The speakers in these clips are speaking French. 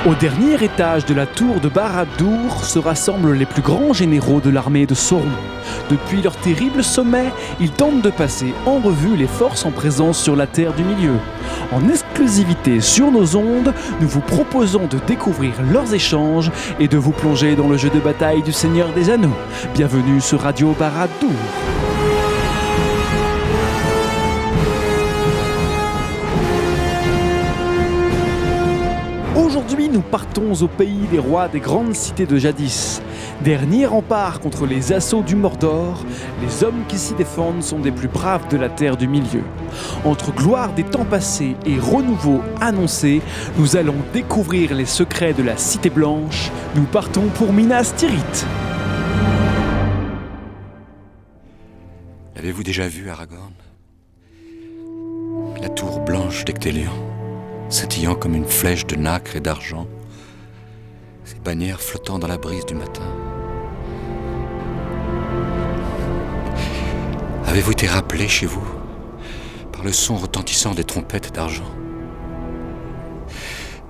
Au dernier étage de la tour de Barad-dûr se rassemblent les plus grands généraux de l'armée de Sauron. Depuis leur terrible sommet, ils tentent de passer en revue les forces en présence sur la Terre du Milieu. En exclusivité sur nos ondes, nous vous proposons de découvrir leurs échanges et de vous plonger dans le jeu de bataille du Seigneur des Anneaux. Bienvenue sur Radio Barad-dûr. Aujourd'hui, nous partons au pays des rois des grandes cités de jadis. Dernier rempart contre les assauts du Mordor, les hommes qui s'y défendent sont des plus braves de la Terre du Milieu. Entre gloire des temps passés et renouveau annoncé, nous allons découvrir les secrets de la Cité Blanche. Nous partons pour Minas Tirith. L'avez-vous déjà vu, Aragorn ? La tour blanche d'Ectélion, scintillant comme une flèche de nacre et d'argent, ses bannières flottant dans la brise du matin. Avez-vous été rappelé chez vous par le son retentissant des trompettes d'argent ?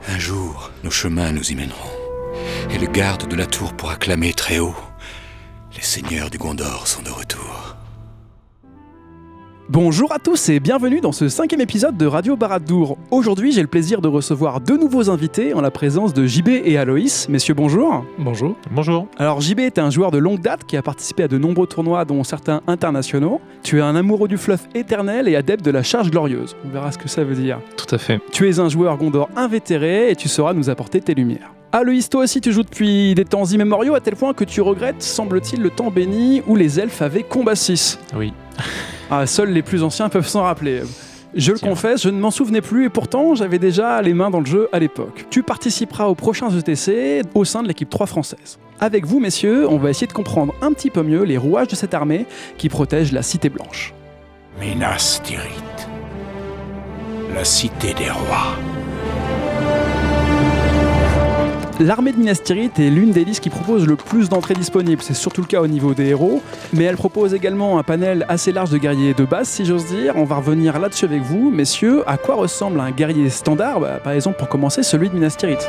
Un jour, nos chemins nous y mèneront, et le garde de la tour pourra clamer très haut : les seigneurs du Gondor sont de retour. Bonjour à tous et bienvenue dans ce 5e épisode de Radio Barad-dûr. Aujourd'hui, j'ai le plaisir de recevoir deux nouveaux invités en la présence de JB et Aloïs. Messieurs, bonjour. Bonjour. Bonjour. Alors, JB est un joueur de longue date qui a participé à de nombreux tournois, dont certains internationaux. Tu es un amoureux du fluff éternel et adepte de la charge glorieuse. On verra ce que ça veut dire. Tout à fait. Tu es un joueur Gondor invétéré et tu sauras nous apporter tes lumières. Aloïs, toi aussi tu joues depuis des temps immémoriaux à tel point que tu regrettes, semble-t-il, le temps béni où les elfes avaient combat 6. Oui. Ah, seuls les plus anciens peuvent s'en rappeler. Je le confesse, je ne m'en souvenais plus et pourtant j'avais déjà les mains dans le jeu à l'époque. Tu participeras aux prochains ETC au sein de l'équipe 3 française. Avec vous, messieurs, on va essayer de comprendre un petit peu mieux les rouages de cette armée qui protège la Cité Blanche. Minas Tirith, la cité des rois. L'armée de Minas Tirith est l'une des listes qui propose le plus d'entrées disponibles, c'est surtout le cas au niveau des héros, mais elle propose également un panel assez large de guerriers de base, si j'ose dire. On va revenir là-dessus avec vous, messieurs. À quoi ressemble un guerrier standard ? Par exemple, pour commencer, celui de Minas Tirith.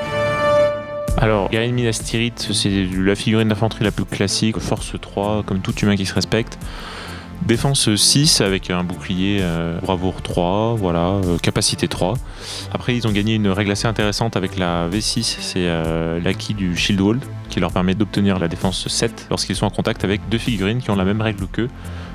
Alors, guerrier de Minas Tirith, c'est la figurine d'infanterie la plus classique, force 3, comme tout humain qui se respecte. Défense 6 avec un bouclier bravoure 3, voilà, capacité 3. Après, ils ont gagné une règle assez intéressante avec la V6, c'est l'acquis du Shield Wall, qui leur permet d'obtenir la défense 7 lorsqu'ils sont en contact avec deux figurines qui ont la même règle qu'eux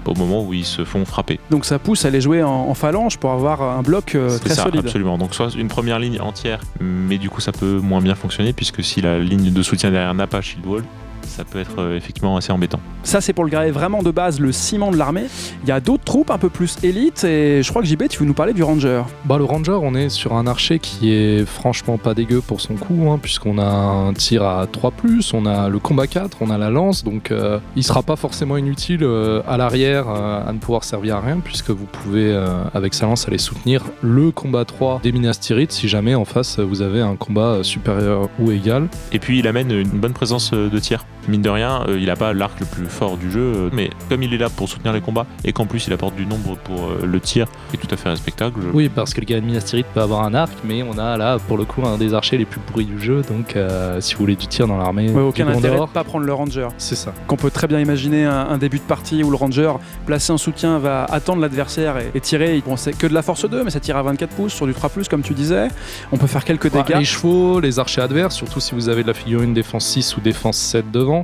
au moment où ils se font frapper. Donc ça pousse à les jouer en phalange pour avoir un bloc très solide. Absolument. Donc soit une première ligne entière, mais du coup ça peut moins bien fonctionner puisque si la ligne de soutien derrière n'a pas Shield Wall, ça peut être effectivement assez embêtant. Ça, c'est pour le guerrier vraiment de base, le ciment de l'armée. Il y a d'autres troupes un peu plus élites et je crois que JB, tu veux nous parler du Ranger. Le Ranger, on est sur un archer qui est franchement pas dégueu pour son coup, puisqu'on a un tir à 3+, on a le combat 4, on a la lance, donc il sera pas forcément inutile à l'arrière à ne pouvoir servir à rien, puisque vous pouvez, avec sa lance, aller soutenir le combat 3 des Minas Tirith si jamais en face vous avez un combat supérieur ou égal. Et puis il amène une bonne présence de tir. Mine de rien, il n'a pas l'arc le plus fort du jeu, mais comme il est là pour soutenir les combats et qu'en plus il apporte du nombre pour le tir, qui est tout à fait respectable. Oui, parce que le guerrier de Minas Tirith peut avoir un arc, mais on a là pour le coup un des archers les plus pourris du jeu, donc si vous voulez du tir dans l'armée, aucun intérêt de pas prendre le Ranger. C'est ça. Qu'on peut très bien imaginer un début de partie où le Ranger, placé en soutien, va attendre l'adversaire et tirer. Bon, c'est que de la force 2, mais ça tire à 24 pouces sur du 3+, comme tu disais. On peut faire quelques dégâts. Les chevaux, les archers adverses, surtout si vous avez de la figurine défense 6 ou défense 7 devant,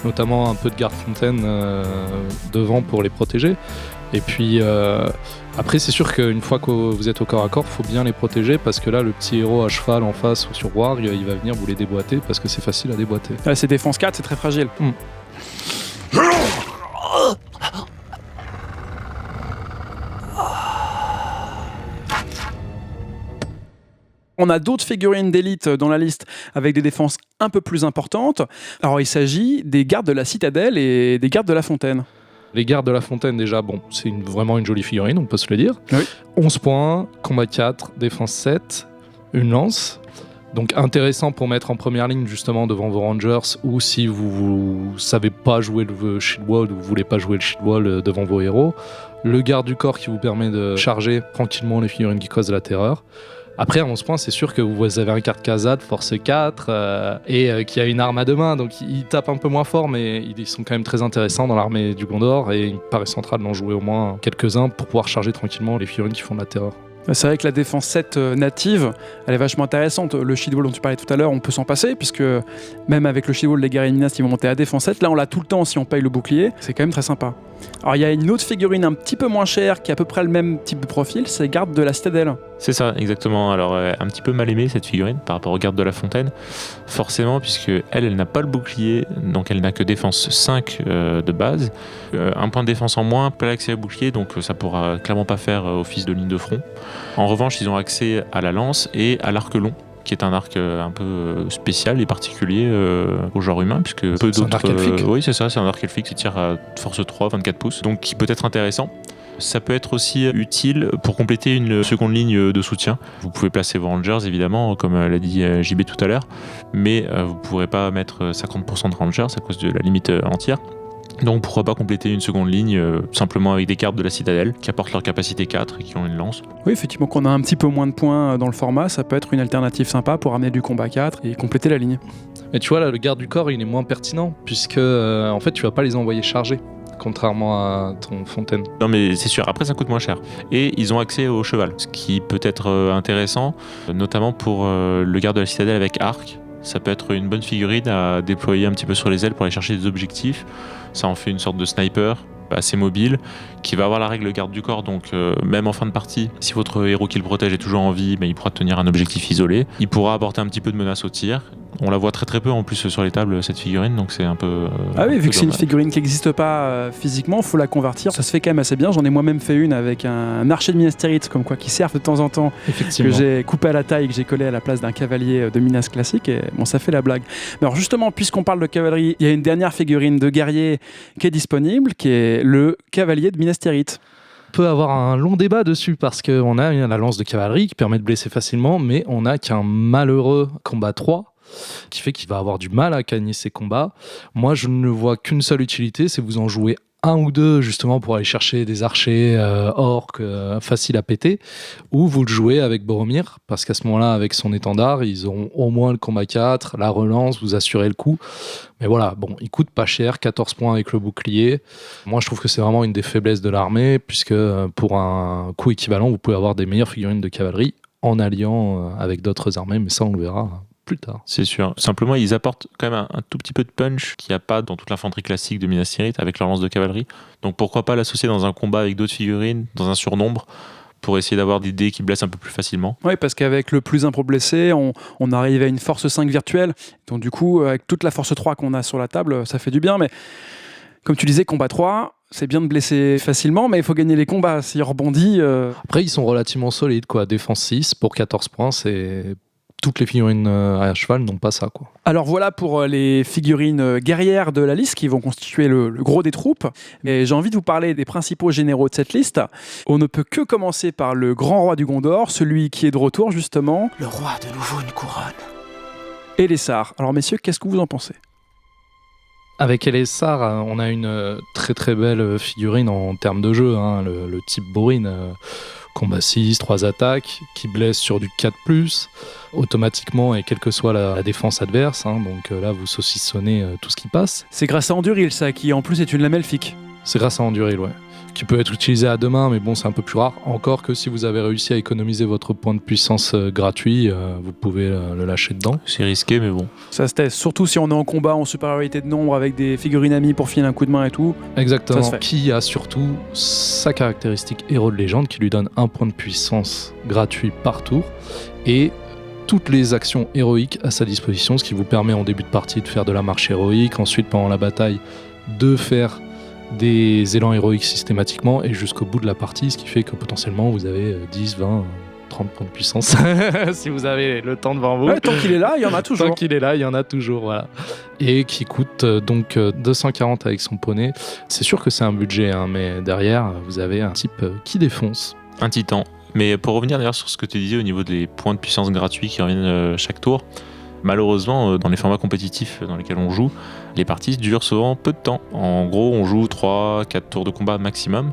notamment un peu de garde-fontaine devant pour les protéger. Et puis après, c'est sûr qu'une fois que vous êtes au corps à corps, il faut bien les protéger parce que là, le petit héros à cheval en face ou sur Warg, il va venir vous les déboîter parce que c'est facile à déboîter. C'est défense 4, c'est très fragile. On a d'autres figurines d'élite dans la liste avec des défenses un peu plus importantes. Alors il s'agit des gardes de la citadelle et des gardes de la fontaine. Les gardes de la fontaine, déjà, c'est vraiment une jolie figurine, on peut se le dire. Oui. 11 points, combat 4, défense 7, une lance. Donc intéressant pour mettre en première ligne justement devant vos Rangers, ou si vous savez pas jouer le Shield Wall ou vous voulez pas jouer le Shield Wall devant vos héros. Le garde du corps qui vous permet de charger tranquillement les figurines qui causent la terreur. Après, à 11 points, c'est sûr que vous avez un carte Casa de force 4 et qui a une arme à deux mains, donc ils tapent un peu moins fort, mais ils sont quand même très intéressants dans l'armée du Gondor et il me paraît central d'en jouer au moins quelques-uns pour pouvoir charger tranquillement les figurines qui font de la terreur. C'est vrai que la défense 7 native, elle est vachement intéressante. Le Shield Wall dont tu parlais tout à l'heure, on peut s'en passer, puisque même avec le Shield Wall, les guerriers Minas, ils vont monter à défense 7. Là, on l'a tout le temps si on paye le bouclier. C'est quand même très sympa. Alors, il y a une autre figurine un petit peu moins chère, qui a à peu près le même type de profil, c'est Garde de la Citadelle. C'est ça, exactement. Alors, un petit peu mal aimée cette figurine par rapport au Garde de la Fontaine, forcément, puisque elle n'a pas le bouclier, donc elle n'a que défense 5 de base. Un point de défense en moins, pas l'accès au bouclier, donc ça pourra clairement pas faire office de ligne de front. En revanche, ils ont accès à la lance et à l'arc long, qui est un arc un peu spécial et particulier au genre humain, puisque peu d'autres. Un arc elfique. Oui, c'est ça, c'est un arc elfique qui tire à force 3, 24 pouces, donc qui peut être intéressant. Ça peut être aussi utile pour compléter une seconde ligne de soutien. Vous pouvez placer vos rangers, évidemment, comme l'a dit JB tout à l'heure, mais vous ne pourrez pas mettre 50% de rangers à cause de la limite entière. Donc pourquoi pas compléter une seconde ligne simplement avec des cartes de la citadelle qui apportent leur capacité 4 et qui ont une lance. Oui, effectivement, qu'on a un petit peu moins de points dans le format, ça peut être une alternative sympa pour amener du combat 4 et compléter la ligne. Mais tu vois, là, le garde du corps, il est moins pertinent, puisque en fait, tu vas pas les envoyer chargés, contrairement à ton Fontaine. Non mais c'est sûr, après ça coûte moins cher. Et ils ont accès au cheval, ce qui peut être intéressant, notamment pour le garde de la citadelle avec arc. Ça peut être une bonne figurine à déployer un petit peu sur les ailes pour aller chercher des objectifs. Ça en fait une sorte de sniper assez mobile, qui va avoir la règle garde du corps, donc même en fin de partie, si votre héros qui le protège est toujours en vie, il pourra tenir un objectif isolé. Il pourra apporter un petit peu de menace au tir. On la voit très très peu en plus sur les tables, cette figurine, donc c'est un peu... Ah oui, vu que c'est une figurine qui n'existe pas physiquement, il faut la convertir. Ça se fait quand même assez bien. J'en ai moi-même fait une avec un archer de Minas Tirith, comme quoi, qui servent de temps en temps, que j'ai coupé à la taille, que j'ai collé à la place d'un cavalier de Minas classique, et bon, ça fait la blague. Mais alors justement, puisqu'on parle de cavalerie, il y a une dernière figurine de guerrier qui est disponible, qui est le cavalier de Minas Tirith. On peut avoir un long débat dessus parce qu'on a la lance de cavalerie qui permet de blesser facilement, mais on n'a qu'un malheureux combat 3 qui fait qu'il va avoir du mal à gagner ses combats. Moi, je ne vois qu'une seule utilité, c'est vous en jouer un ou deux justement pour aller chercher des archers orques faciles à péter, ou vous le jouez avec Boromir, parce qu'à ce moment-là, avec son étendard, ils auront au moins le combat 4, la relance, vous assurez le coup. Mais voilà, bon, il coûte pas cher, 14 points avec le bouclier. Moi, je trouve que c'est vraiment une des faiblesses de l'armée, puisque pour un coût équivalent, vous pouvez avoir des meilleures figurines de cavalerie en alliant avec d'autres armées, mais ça, on le verra plus tard. C'est sûr. Simplement, ils apportent quand même un tout petit peu de punch qu'il n'y a pas dans toute l'infanterie classique de Minas Tirith avec leur lance de cavalerie. Donc pourquoi pas l'associer dans un combat avec d'autres figurines, dans un surnombre, pour essayer d'avoir des dés qui blessent un peu plus facilement. Oui, parce qu'avec le plus 1 pour blesser, on arrive à une force 5 virtuelle. Donc du coup, avec toute la force 3 qu'on a sur la table, ça fait du bien. Mais comme tu disais, combat 3, c'est bien de blesser facilement, mais il faut gagner les combats. S'il rebondit... Après, ils sont relativement solides, quoi. Défense 6 pour 14 points, c'est... Toutes les figurines à cheval n'ont pas ça, quoi. Alors voilà pour les figurines guerrières de la liste qui vont constituer le gros des troupes. Mais j'ai envie de vous parler des principaux généraux de cette liste. On ne peut que commencer par le grand roi du Gondor, celui qui est de retour justement. Le roi a de nouveau une couronne. Elessar. Alors messieurs, qu'est-ce que vous en pensez ? Avec Elessar, on a une très très belle figurine en termes de jeu, hein, le type Borin. Combat 6, 3 attaques, qui blesse sur du 4+, automatiquement et quelle que soit la défense adverse. Hein, donc là, vous saucissonnez tout ce qui passe. C'est grâce à Anduril, ça, qui en plus est une lame elfique. C'est grâce à Anduril, ouais. Qui peut être utilisé à deux mains, mais bon, c'est un peu plus rare. Encore que si vous avez réussi à économiser votre point de puissance gratuit, vous pouvez le lâcher dedans. C'est risqué, mais bon. Ça se teste, surtout si on est en combat en supériorité de nombre avec des figurines amies pour filer un coup de main et tout. Exactement. Qui a surtout sa caractéristique héros de légende qui lui donne un point de puissance gratuit par tour et toutes les actions héroïques à sa disposition, ce qui vous permet en début de partie de faire de la marche héroïque, ensuite pendant la bataille de faire des élans héroïques systématiquement et jusqu'au bout de la partie, ce qui fait que potentiellement vous avez 10, 20, 30 points de puissance si vous avez le temps devant vous. Ouais, tant qu'il est là, il y en a toujours. Tant qu'il est là, il y en a toujours, voilà. Et qui coûte donc 240 avec son poney. C'est sûr que c'est un budget, hein, mais derrière, vous avez un type qui défonce. Un titan. Mais pour revenir d'ailleurs sur ce que tu disais au niveau des points de puissance gratuits qui reviennent chaque tour, malheureusement, dans les formats compétitifs dans lesquels on joue, les parties durent souvent peu de temps. En gros, on joue 3-4 tours de combat maximum.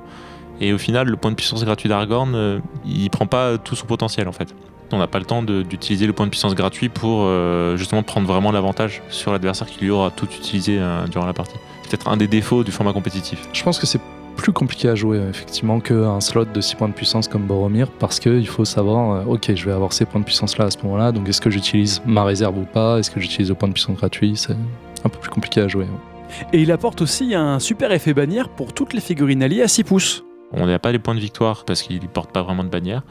Et au final, le point de puissance gratuit d'Aragorn, il prend pas tout son potentiel en fait. On n'a pas le temps d'utiliser le point de puissance gratuit pour justement prendre vraiment l'avantage sur l'adversaire qui lui aura tout utilisé durant la partie. C'est peut-être un des défauts du format compétitif. Je pense que c'est plus compliqué à jouer effectivement qu'un slot de 6 points de puissance comme Boromir, parce qu'il faut savoir, ok, je vais avoir ces points de puissance là à ce moment-là, donc est-ce que j'utilise ma réserve ou pas, est-ce que j'utilise le point de puissance gratuit, c'est un peu plus compliqué à jouer. Et il apporte aussi un super effet bannière pour toutes les figurines alliées à 6 pouces. On n'a pas les points de victoire parce qu'il ne porte pas vraiment de bannière,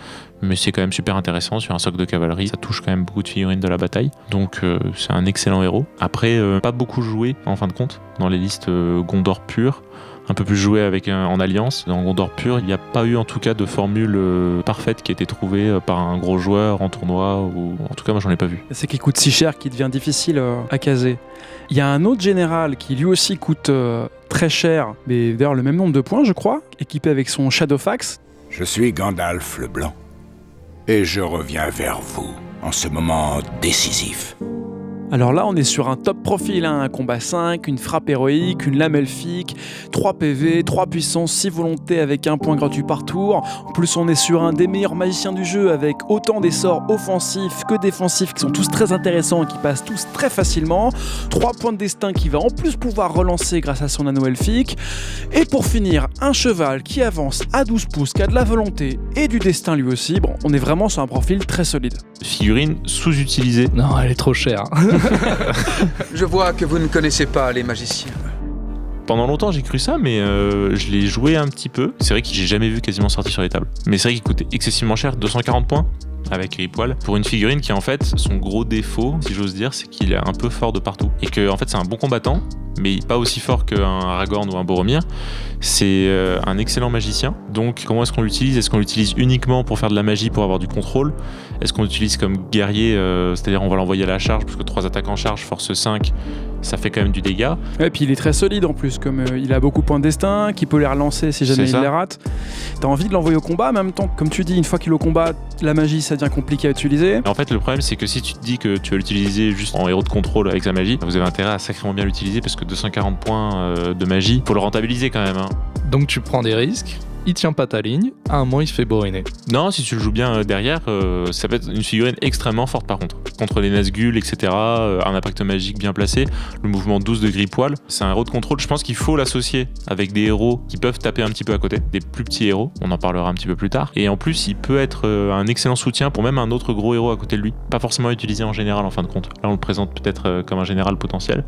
mais c'est quand même super intéressant sur un socle de cavalerie. Ça touche quand même beaucoup de figurines de la bataille, donc c'est un excellent héros. Après, pas beaucoup joué en fin de compte dans les listes Gondor pur, un peu plus joué en alliance. Dans Gondor pur, il n'y a pas eu en tout cas de formule parfaite qui a été trouvée par un gros joueur en tournoi, ou en tout cas moi j'en ai pas vu. C'est qui coûte si cher qu'il devient difficile à caser. Il y a un autre général qui lui aussi coûte très cher, mais d'ailleurs le même nombre de points je crois, équipé avec son Shadowfax. Je suis Gandalf le Blanc, et je reviens vers vous en ce moment décisif. Alors là, on est sur un top profil, un combat 5, une frappe héroïque, une lame elfique, 3 PV, 3 puissance, 6 volontés avec 1 point gratuit par tour. En plus, on est sur un des meilleurs magiciens du jeu avec autant des sorts offensifs que défensifs qui sont tous très intéressants et qui passent tous très facilement. 3 points de destin qui va en plus pouvoir relancer grâce à son anneau elfique. Et pour finir, un cheval qui avance à 12 pouces, qui a de la volonté et du destin lui aussi. Bon, on est vraiment sur un profil très solide. Figurine sous-utilisée. Non, elle est trop chère. Je vois que vous ne connaissez pas les magiciens. Pendant longtemps j'ai cru ça, mais je l'ai joué un petit peu. C'est vrai que j'ai jamais vu quasiment sorti sur les tables. Mais c'est vrai qu'il coûtait excessivement cher, 240 points avec Gripoil, pour une figurine qui en fait, son gros défaut, si j'ose dire, c'est qu'il est un peu fort de partout. Et que en fait c'est un bon combattant, mais pas aussi fort qu'un Aragorn ou un Boromir. C'est un excellent magicien. Donc comment est-ce qu'on l'utilise ? Est-ce qu'on l'utilise uniquement pour faire de la magie, pour avoir du contrôle ? Est-ce qu'on l'utilise comme guerrier, c'est-à-dire on va l'envoyer à la charge, parce que 3 attaques en charge, force 5, ça fait quand même du dégât. Et puis il est très solide en plus, comme il a beaucoup de points de destin, qui peut les relancer si jamais il les rate. T'as envie de l'envoyer au combat, mais en même temps, comme tu dis, une fois qu'il est au combat, la magie ça devient compliqué à utiliser. En fait le problème c'est que si tu te dis que tu vas l'utiliser juste en héros de contrôle avec sa magie, vous avez intérêt à sacrément bien l'utiliser, parce que 240 points de magie, faut le rentabiliser quand même. Donc tu prends des risques, il tient pas ta ligne, à un moment il se fait bourriner. Non, si tu le joues bien derrière, ça peut être une figurine extrêmement forte par contre. Contre les Nazgûl, etc., un impact magique bien placé, le mouvement 12 de Gripoil, c'est un héros de contrôle. Je pense qu'il faut l'associer avec des héros qui peuvent taper un petit peu à côté, des plus petits héros, on en parlera un petit peu plus tard. Et en plus, il peut être un excellent soutien pour même un autre gros héros à côté de lui. Pas forcément utilisé en général en fin de compte. Là, on le présente peut-être comme un général potentiel.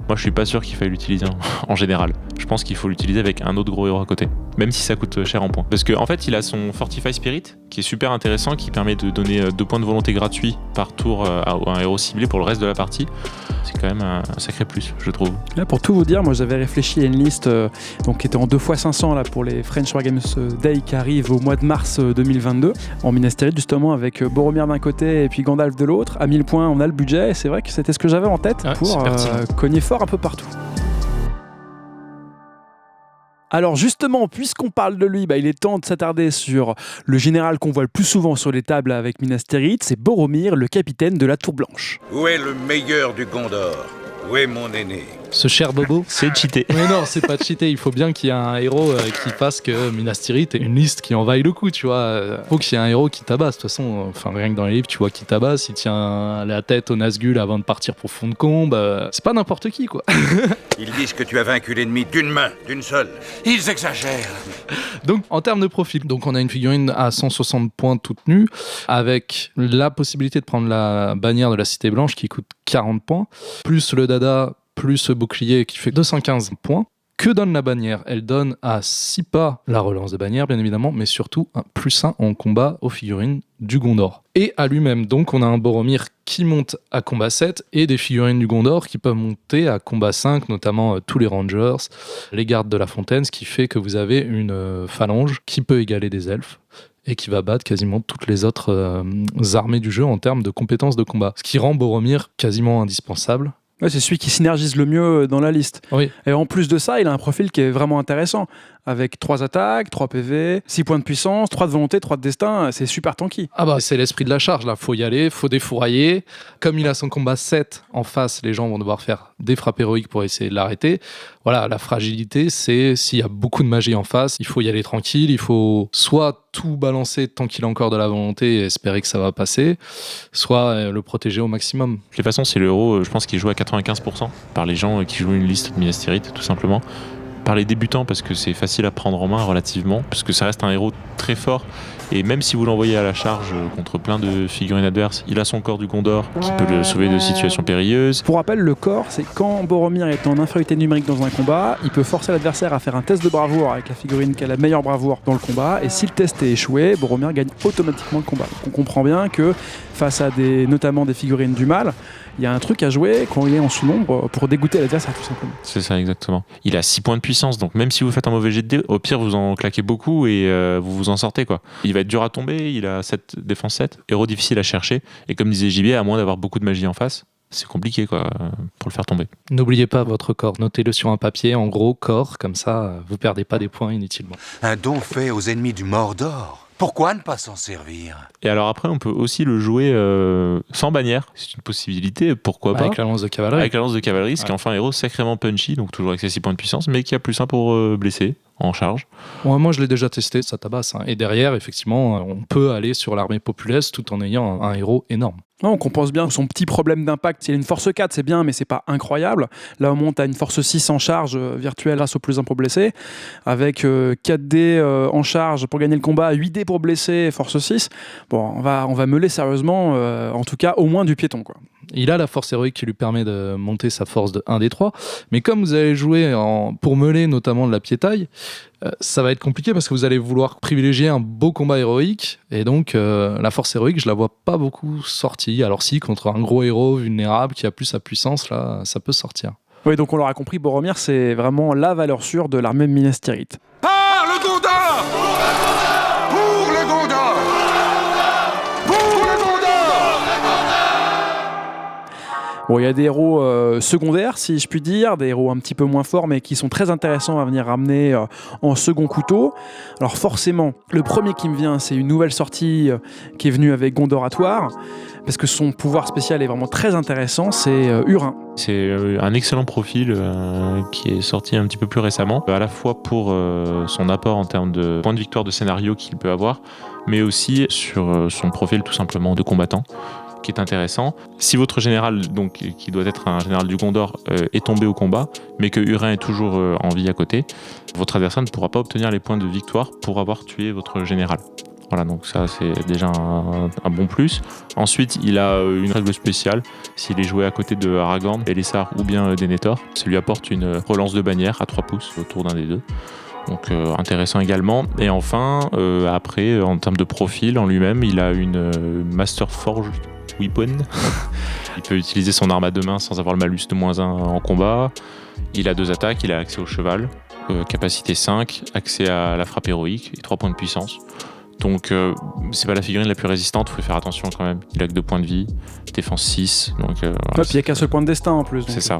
Moi, je suis pas sûr qu'il faille l'utiliser en général. Je pense qu'il faut l'utiliser avec un autre gros héros à côté, même si ça coûte cher en points. Parce qu'en fait, il a son Fortify Spirit, qui est super intéressant, qui permet de donner 2 points de volonté gratuits par tour à un héros ciblé pour le reste de la partie. C'est quand même un sacré plus, je trouve. Là, pour tout vous dire, moi j'avais réfléchi à une liste donc, qui était en 2x500 là, pour les French Wargames Day qui arrive au mois de mars 2022, en Minas Tirith justement, avec Boromir d'un côté et puis Gandalf de l'autre. À 1000 points, on a le budget, et c'est vrai que c'était ce que j'avais en tête pour cogner fort un peu partout. Alors justement, puisqu'on parle de lui, il est temps de s'attarder sur le général qu'on voit le plus souvent sur les tables avec Minas Tirith, c'est Boromir, le capitaine de la Tour Blanche. Où est le meilleur du Gondor ? Où est mon aîné ? Ce cher Bobo. C'est cheaté. Mais non, c'est pas cheaté. Il faut bien qu'il y ait un héros qui fasse que Minas Tirith ait une liste qui en vaille le coup, tu vois. Faut qu'il y ait un héros qui tabasse. De toute façon, rien que dans les livres, tu vois qui tabasse. Il tient la tête au Nazgûl avant de partir pour fond de combe. C'est pas n'importe qui, quoi. Ils disent que tu as vaincu l'ennemi d'une main, d'une seule. Ils exagèrent. Donc, en termes de profil, donc on a une figurine à 160 points toute nue, avec la possibilité de prendre la bannière de la Cité Blanche qui coûte 40 points, plus le dada, plus le bouclier qui fait 215 points. Que donne la bannière ? Elle donne à 6 pas la relance de bannière, bien évidemment, mais surtout un +1 en combat aux figurines du Gondor. Et à lui-même, donc, on a un Boromir qui monte à combat 7 et des figurines du Gondor qui peuvent monter à combat 5, notamment tous les Rangers, les gardes de la fontaine, ce qui fait que vous avez une phalange qui peut égaler des elfes et qui va battre quasiment toutes les autres armées du jeu en termes de compétences de combat. Ce qui rend Boromir quasiment indispensable. Ouais, c'est celui qui synergise le mieux dans la liste. Oui. Et en plus de ça, il a un profil qui est vraiment intéressant. avec 3 attaques, 3 PV, 6 points de puissance, 3 de volonté, 3 de destin, c'est super tanky. Ah bah c'est l'esprit de la charge là, faut y aller, faut défourailler. Comme il a son combat 7 en face, les gens vont devoir faire des frappes héroïques pour essayer de l'arrêter. Voilà, la fragilité, c'est s'il y a beaucoup de magie en face, il faut y aller tranquille, il faut soit tout balancer tant qu'il a encore de la volonté et espérer que ça va passer, soit le protéger au maximum. De toute façon, c'est le héros, je pense qu'il joue à 95% par les gens qui jouent une liste de Minas Tirith, tout simplement. Par les débutants, parce que c'est facile à prendre en main relativement, parce que ça reste un héros très fort. Et même si vous l'envoyez à la charge contre plein de figurines adverses, il a son corps du Gondor qui peut le sauver de situations périlleuses. Pour rappel, le corps, c'est quand Boromir est en infériorité numérique dans un combat, il peut forcer l'adversaire à faire un test de bravoure avec la figurine qui a la meilleure bravoure dans le combat, et si le test est échoué, Boromir gagne automatiquement le combat. Donc on comprend bien que face à notamment des figurines du mal, il y a un truc à jouer quand il est en sous-nombre pour dégoûter l'adversaire tout simplement. C'est ça exactement. Il a 6 points de puissance, donc même si vous faites un mauvais jet de dés, au pire vous en claquez beaucoup et vous vous en sortez quoi. Il va être dur à tomber, il a 7 défense 7, héros difficile à chercher, et comme disait JB, à moins d'avoir beaucoup de magie en face, c'est compliqué quoi pour le faire tomber. N'oubliez pas votre corps, notez-le sur un papier, en gros corps, comme ça vous perdez pas des points inutilement. Un don fait aux ennemis du Mordor. Pourquoi ne pas s'en servir? Et alors après, on peut aussi le jouer sans bannière. C'est une possibilité, pourquoi pas. Avec la lance de cavalerie. Avec la lance de cavalerie, ce qui est enfin un héros sacrément punchy, donc toujours avec ses 6 points de puissance, mais qui a plus 1 pour blesser en charge. Ouais, moi, je l'ai déjà testé, ça tabasse. Et derrière, effectivement, on peut aller sur l'armée populace tout en ayant un héros énorme. Non, on compense bien son petit problème d'impact. S'il a une force 4, c'est bien, mais c'est pas incroyable. Là, au moins, tu as une force 6 en charge virtuelle grâce au plus 1 pour blesser, avec 4D en charge pour gagner le combat, 8D pour blesser, force 6. Bon, on va meuler sérieusement, en tout cas, au moins du piéton, quoi. Il a la force héroïque qui lui permet de monter sa force de 1d3, mais comme vous allez jouer pour meuler notamment de la piétaille, ça va être compliqué parce que vous allez vouloir privilégier un beau combat héroïque, et donc la force héroïque, je la vois pas beaucoup sortie. Alors si, contre un gros héros vulnérable qui a plus sa puissance, là, ça peut sortir. Oui, donc on l'aura compris, Boromir, c'est vraiment la valeur sûre de l'armée Minas Tirith. Par le Gondor! Pour le Gondor! Pour le Gondor! Bon, il y a des héros secondaires, si je puis dire, des héros un petit peu moins forts, mais qui sont très intéressants à venir ramener en second couteau. Alors forcément, le premier qui me vient, c'est une nouvelle sortie qui est venue avec Gondoratoire, parce que son pouvoir spécial est vraiment très intéressant, c'est Hurin. C'est un excellent profil qui est sorti un petit peu plus récemment, à la fois pour son apport en termes de points de victoire de scénario qu'il peut avoir, mais aussi sur son profil tout simplement de combattant, qui est intéressant. Si votre général, donc, qui doit être un général du Gondor, est tombé au combat, mais que Hurin est toujours en vie à côté, votre adversaire ne pourra pas obtenir les points de victoire pour avoir tué votre général. Voilà, donc ça c'est déjà un bon plus. Ensuite, il a une règle spéciale. S'il est joué à côté de Aragorn, Elessar ou bien Denethor, ça lui apporte une relance de bannière à 3 pouces autour d'un des deux. Donc intéressant également. Et enfin, après, en termes de profil en lui-même, il a une Master Forge Weapon. Il peut utiliser son arme à 2 mains sans avoir le malus de -1 en combat. Il a 2 attaques, il a accès au cheval, capacité 5, accès à la frappe héroïque et 3 points de puissance. Donc c'est pas la figurine la plus résistante, faut faire attention quand même. Il a que 2 points de vie, défense 6. Donc, Puis il n'y a qu'un seul point de destin en plus. C'est ça.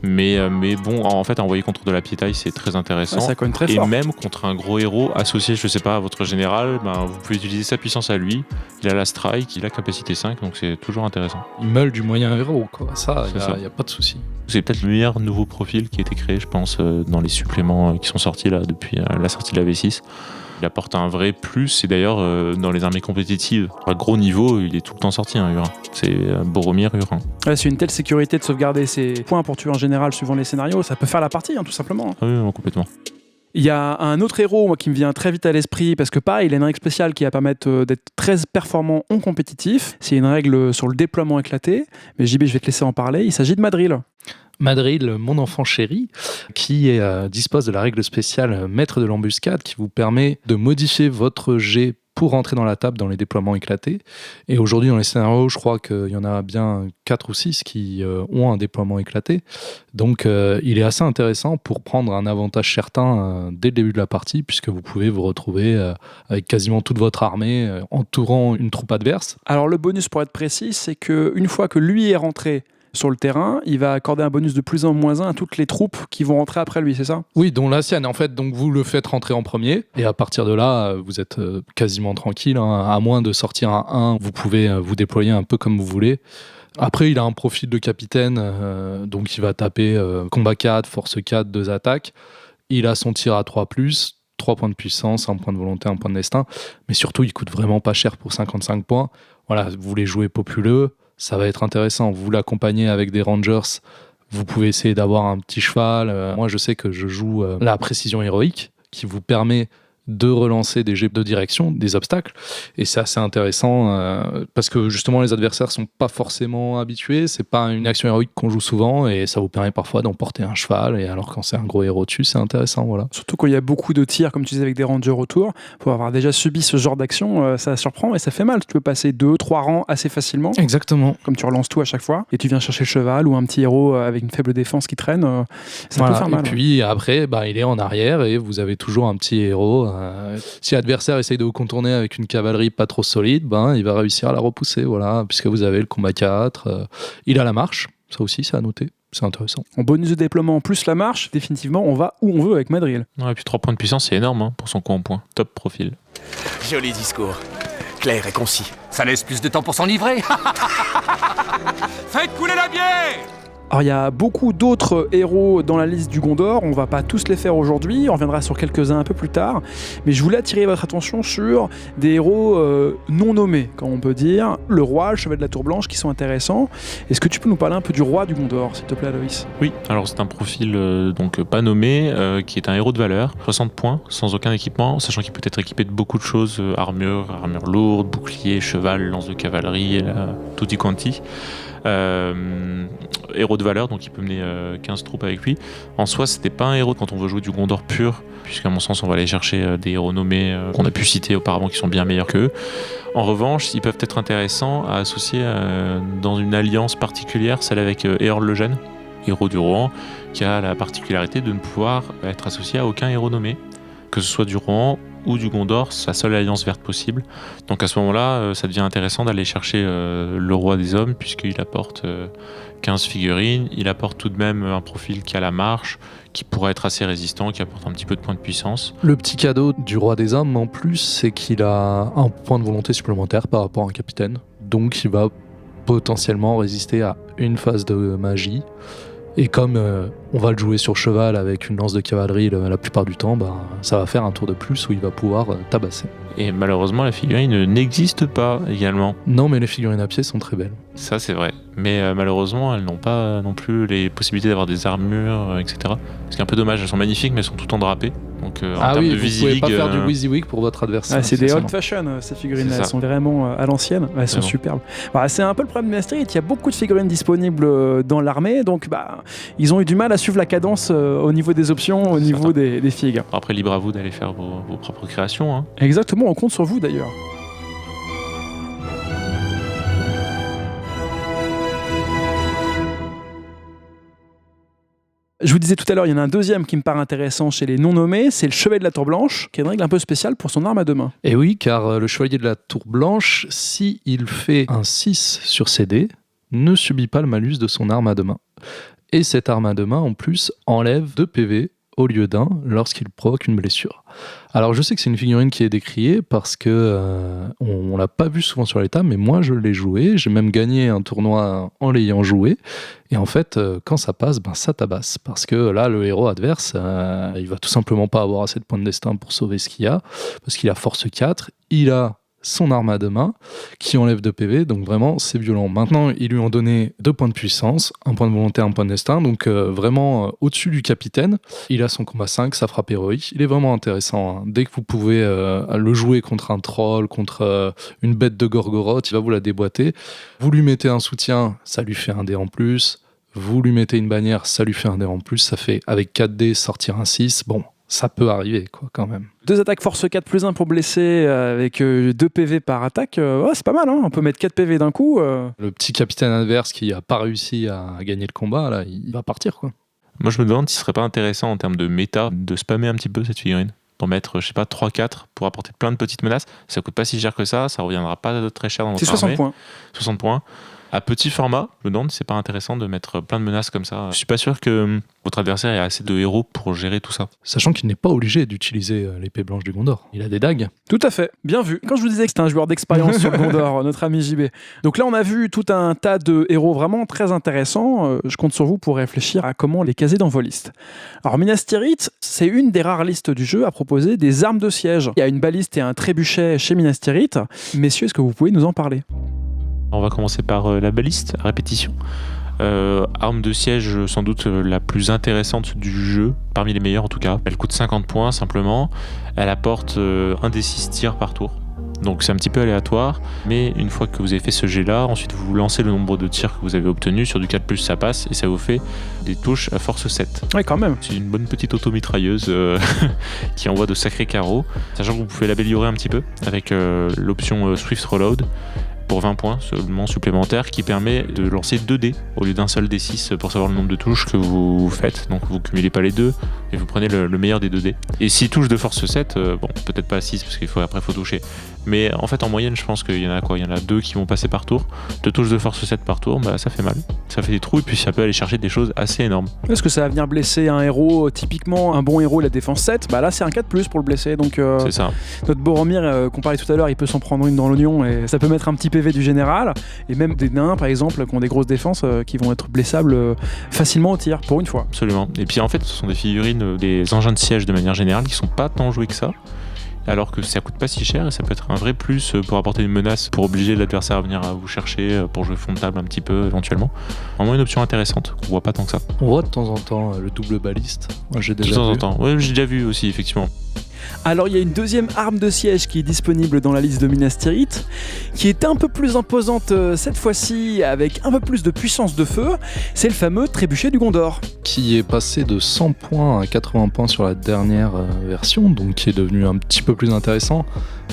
Mais bon, en fait, envoyer contre de la piétaille, c'est très intéressant. Ouais, ça cogne très et fort. même contre un gros héros associé, je sais pas, à votre général, vous pouvez utiliser sa puissance à lui. Il a la strike, il a capacité 5, donc c'est toujours intéressant. Il meule du moyen héros, quoi. Ça, C'est ça. il n'y a pas de souci. C'est peut-être le meilleur nouveau profil qui a été créé, je pense, dans les suppléments qui sont sortis là depuis la sortie de la V6. Il apporte un vrai plus, et d'ailleurs dans les armées compétitives, à gros niveau, il est tout le temps sorti, Hurin. C'est Boromir Hurin. Ouais, c'est une telle sécurité de sauvegarder ses points pour tuer un général suivant les scénarios, ça peut faire la partie, tout simplement. Ah oui, complètement. Il y a un autre héros moi, qui me vient très vite à l'esprit, parce que pareil, il a une règle spéciale qui va permettre d'être très performant en compétitif. C'est une règle sur le déploiement éclaté, mais JB, je vais te laisser en parler. Il s'agit de Madril. Madril, mon enfant chéri, qui dispose de la règle spéciale maître de l'embuscade, qui vous permet de modifier votre jet pour rentrer dans la table dans les déploiements éclatés. Et aujourd'hui, dans les scénarios, je crois qu'il y en a bien 4 ou 6 qui ont un déploiement éclaté. Donc, il est assez intéressant pour prendre un avantage certain dès le début de la partie, puisque vous pouvez vous retrouver avec quasiment toute votre armée entourant une troupe adverse. Alors, le bonus, pour être précis, c'est qu'une fois que lui est rentré, sur le terrain, il va accorder un bonus de +1/-1 à toutes les troupes qui vont rentrer après lui, c'est ça ? Oui, dont la sienne. En fait, donc vous le faites rentrer en premier, et à partir de là, vous êtes quasiment tranquille. Hein. À moins de sortir un 1, vous pouvez vous déployer un peu comme vous voulez. Après, il a un profil de capitaine, donc il va taper combat 4, force 4, 2 attaques. Il a son tir à 3+, 3 points de puissance, 1 point de volonté, 1 point de destin. Mais surtout, il coûte vraiment pas cher pour 55 points. Voilà, vous voulez jouer populeux, ça va être intéressant. Vous l'accompagnez avec des Rangers, vous pouvez essayer d'avoir un petit cheval. Moi, je sais que je joue la précision héroïque, qui vous permet de relancer des jets de direction, des obstacles. Et c'est assez intéressant parce que justement, les adversaires sont pas forcément habitués. C'est pas une action héroïque qu'on joue souvent et ça vous permet parfois d'emporter un cheval. Et alors, quand c'est un gros héros dessus, c'est intéressant. Voilà. Surtout quand il y a beaucoup de tirs, comme tu disais, avec des rangers autour. Pour avoir déjà subi ce genre d'action, ça surprend et ça fait mal. Tu peux passer 2-3 rangs assez facilement. Exactement. Comme tu relances tout à chaque fois et tu viens chercher le cheval ou un petit héros avec une faible défense qui traîne, ça peut faire mal. Et puis après, il est en arrière et vous avez toujours un petit héros. Si l'adversaire essaye de vous contourner avec une cavalerie pas trop solide, il va réussir à la repousser, voilà, puisque vous avez le combat 4. Il a la marche, ça aussi c'est à noter, c'est intéressant. En bonus de déploiement plus la marche, définitivement on va où on veut avec Madril. Ouais, et puis 3 points de puissance, c'est énorme pour son coup en point. Top profil. Joli discours, clair et concis. Ça laisse plus de temps pour s'enivrer. Faites couler la bière! Alors il y a beaucoup d'autres héros dans la liste du Gondor, on va pas tous les faire aujourd'hui, on reviendra sur quelques-uns un peu plus tard, mais je voulais attirer votre attention sur des héros non nommés, comme on peut dire, le roi, le chevalier de la Tour Blanche, qui sont intéressants. Est-ce que tu peux nous parler un peu du roi du Gondor, s'il te plaît, Aloïs ? Oui, alors c'est un profil donc pas nommé, qui est un héros de valeur, 60 points, sans aucun équipement, sachant qu'il peut être équipé de beaucoup de choses, armure lourde, bouclier, cheval, lance de cavalerie, tutti quanti. Héros de valeur, donc il peut mener 15 troupes avec lui. En soi, c'était pas un héros quand on veut jouer du Gondor pur, puisqu'à mon sens, on va aller chercher des héros nommés qu'on a pu citer auparavant qui sont bien meilleurs qu'eux. En revanche, ils peuvent être intéressants à associer dans une alliance particulière, celle avec Eorl le Jeune, héros du Rohan, qui a la particularité de ne pouvoir être associé à aucun héros nommé, que ce soit du Rohan ou du Gondor, sa seule alliance verte possible. Donc à ce moment-là, ça devient intéressant d'aller chercher le roi des hommes, puisqu'il apporte 15 figurines, il apporte tout de même un profil qui a la marche, qui pourrait être assez résistant, qui apporte un petit peu de points de puissance. Le petit cadeau du roi des hommes, en plus, c'est qu'il a un point de volonté supplémentaire par rapport à un capitaine, donc il va potentiellement résister à une phase de magie. Et comme on va le jouer sur cheval avec une lance de cavalerie la plupart du temps, ça va faire un tour de plus où il va pouvoir tabasser. Et malheureusement, la figurine n'existe pas également. Non, mais les figurines à pied sont très belles. Ça, c'est vrai. Mais malheureusement, elles n'ont pas non plus les possibilités d'avoir des armures, etc. Ce qui est un peu dommage. Elles sont magnifiques, mais elles sont tout endrapées. Donc, en termes de vous pouvez WYSIWYG, pas faire du WYSIWYG pour votre adversaire. C'est des old fashion, ces figurines-là. Elles sont vraiment à l'ancienne. Elles sont superbes. C'est un peu le problème de Minas Tirith. Il y a beaucoup de figurines disponibles dans l'armée, donc ils ont eu du mal à suivre la cadence au niveau des options, au niveau des figues. Après, libre à vous d'aller faire vos propres créations. Hein. Exactement, on compte sur vous d'ailleurs. Je vous disais tout à l'heure, il y en a un deuxième qui me paraît intéressant chez les non-nommés, c'est le Chevalier de la Tour Blanche, qui a une règle un peu spéciale pour son arme à deux mains. Et oui, car le Chevalier de la Tour Blanche, s'il fait un 6 sur ses dés, ne subit pas le malus de son arme à deux mains. Et cette arme à deux mains, en plus, enlève 2 PV au lieu d'un lorsqu'il provoque une blessure. Alors je sais que c'est une figurine qui est décriée parce que on l'a pas vu souvent sur les tables, mais moi je l'ai joué, j'ai même gagné un tournoi en l'ayant joué, et en fait quand ça passe, ça tabasse, parce que là le héros adverse, il va tout simplement pas avoir assez de points de destin pour sauver ce qu'il a, parce qu'il a force 4, il a son arme à deux mains qui enlève 2 PV, donc vraiment c'est violent. Maintenant ils lui ont donné 2 points de puissance, 1 point de volonté, 1 point de destin, donc vraiment au-dessus du capitaine. Il a son combat 5, sa frappe héroïque, il est vraiment intéressant, hein. Dès que vous pouvez le jouer contre un troll, contre une bête de Gorgoroth, il va vous la déboîter. Vous lui mettez un soutien, ça lui fait un dé en plus, vous lui mettez une bannière, ça lui fait un dé en plus, ça fait avec 4 dés sortir un 6, bon, ça peut arriver, quand même. 2 attaques force 4 plus 1 pour blesser avec 2 PV par attaque, c'est pas mal, hein. On peut mettre 4 PV d'un coup. Le petit capitaine adverse qui a pas réussi à gagner le combat, là, il va partir, quoi. Moi, je me demande si ce serait pas intéressant en termes de méta de spammer un petit peu cette figurine. Pour mettre, 3-4 pour apporter plein de petites menaces. Ça coûte pas si cher que ça reviendra pas très cher dans notre armée. C'est 60 points. 60 points. À petit format, je me demande si c'est pas intéressant de mettre plein de menaces comme ça. Je suis pas sûr que votre adversaire ait assez de héros pour gérer tout ça. Sachant qu'il n'est pas obligé d'utiliser l'épée blanche du Gondor. Il a des dagues. Tout à fait, bien vu. Quand je vous disais que c'était un joueur d'expérience sur Gondor, notre ami JB. Donc là, on a vu tout un tas de héros vraiment très intéressants. Je compte sur vous pour réfléchir à comment les caser dans vos listes. Alors, Minas Tirith, c'est une des rares listes du jeu à proposer des armes de siège. Il y a une baliste et un trébuchet chez Minas Tirith. Messieurs, est-ce que vous pouvez nous en parler ? On va commencer par la baliste à répétition. Arme de siège sans doute la plus intéressante du jeu, parmi les meilleures en tout cas. Elle coûte 50 points simplement. Elle apporte un des 6 tirs par tour. Donc c'est un petit peu aléatoire, mais une fois que vous avez fait ce jet là, ensuite vous lancez le nombre de tirs que vous avez obtenu, sur du 4+, ça passe, et ça vous fait des touches à force 7. Ouais, quand même. C'est une bonne petite automitrailleuse qui envoie de sacrés carreaux, sachant que vous pouvez l'améliorer un petit peu avec l'option Swift Reload, pour 20 points seulement supplémentaires, qui permet de lancer 2 dés au lieu d'un seul D6 pour savoir le nombre de touches que vous faites. Donc vous cumulez pas les deux et vous prenez le meilleur des 2 dés. Et 6 touches de force 7, bon peut-être pas 6 parce qu'il faut toucher. Mais en fait en moyenne je pense qu'il y en a quoi ? Il y en a 2 qui vont passer par tour. 2 touches de force 7 par tour, bah ça fait mal. Ça fait des trous et puis ça peut aller chercher des choses assez énormes. Est-ce que ça va venir blesser un héros, typiquement un bon héros, la défense 7 ? Bah là c'est un 4+, pour le blesser. Donc c'est ça. Notre Boromir qu'on parlait tout à l'heure, il peut s'en prendre une dans l'oignon et ça peut mettre un petit PV du général. Et même des nains par exemple qui ont des grosses défenses qui vont être blessables facilement au tir, pour une fois. Absolument. Et puis en fait ce sont des figurines, des engins de siège de manière générale qui sont pas tant joués que ça. Alors que ça coûte pas si cher et ça peut être un vrai plus pour apporter une menace, pour obliger l'adversaire à venir vous chercher, pour jouer fond de table un petit peu éventuellement. Vraiment une option intéressante, qu'on voit pas tant que ça. On voit de temps en temps le double baliste. Moi j'ai déjà de temps vu. en temps, ouais, j'ai déjà vu aussi effectivement. Alors il y a une deuxième arme de siège qui est disponible dans la liste de Minas Tirith, qui est un peu plus imposante cette fois-ci, avec un peu plus de puissance de feu, c'est le fameux trébuchet du Gondor. Qui est passé de 100 points à 80 points sur la dernière version, donc qui est devenu un petit peu plus intéressant,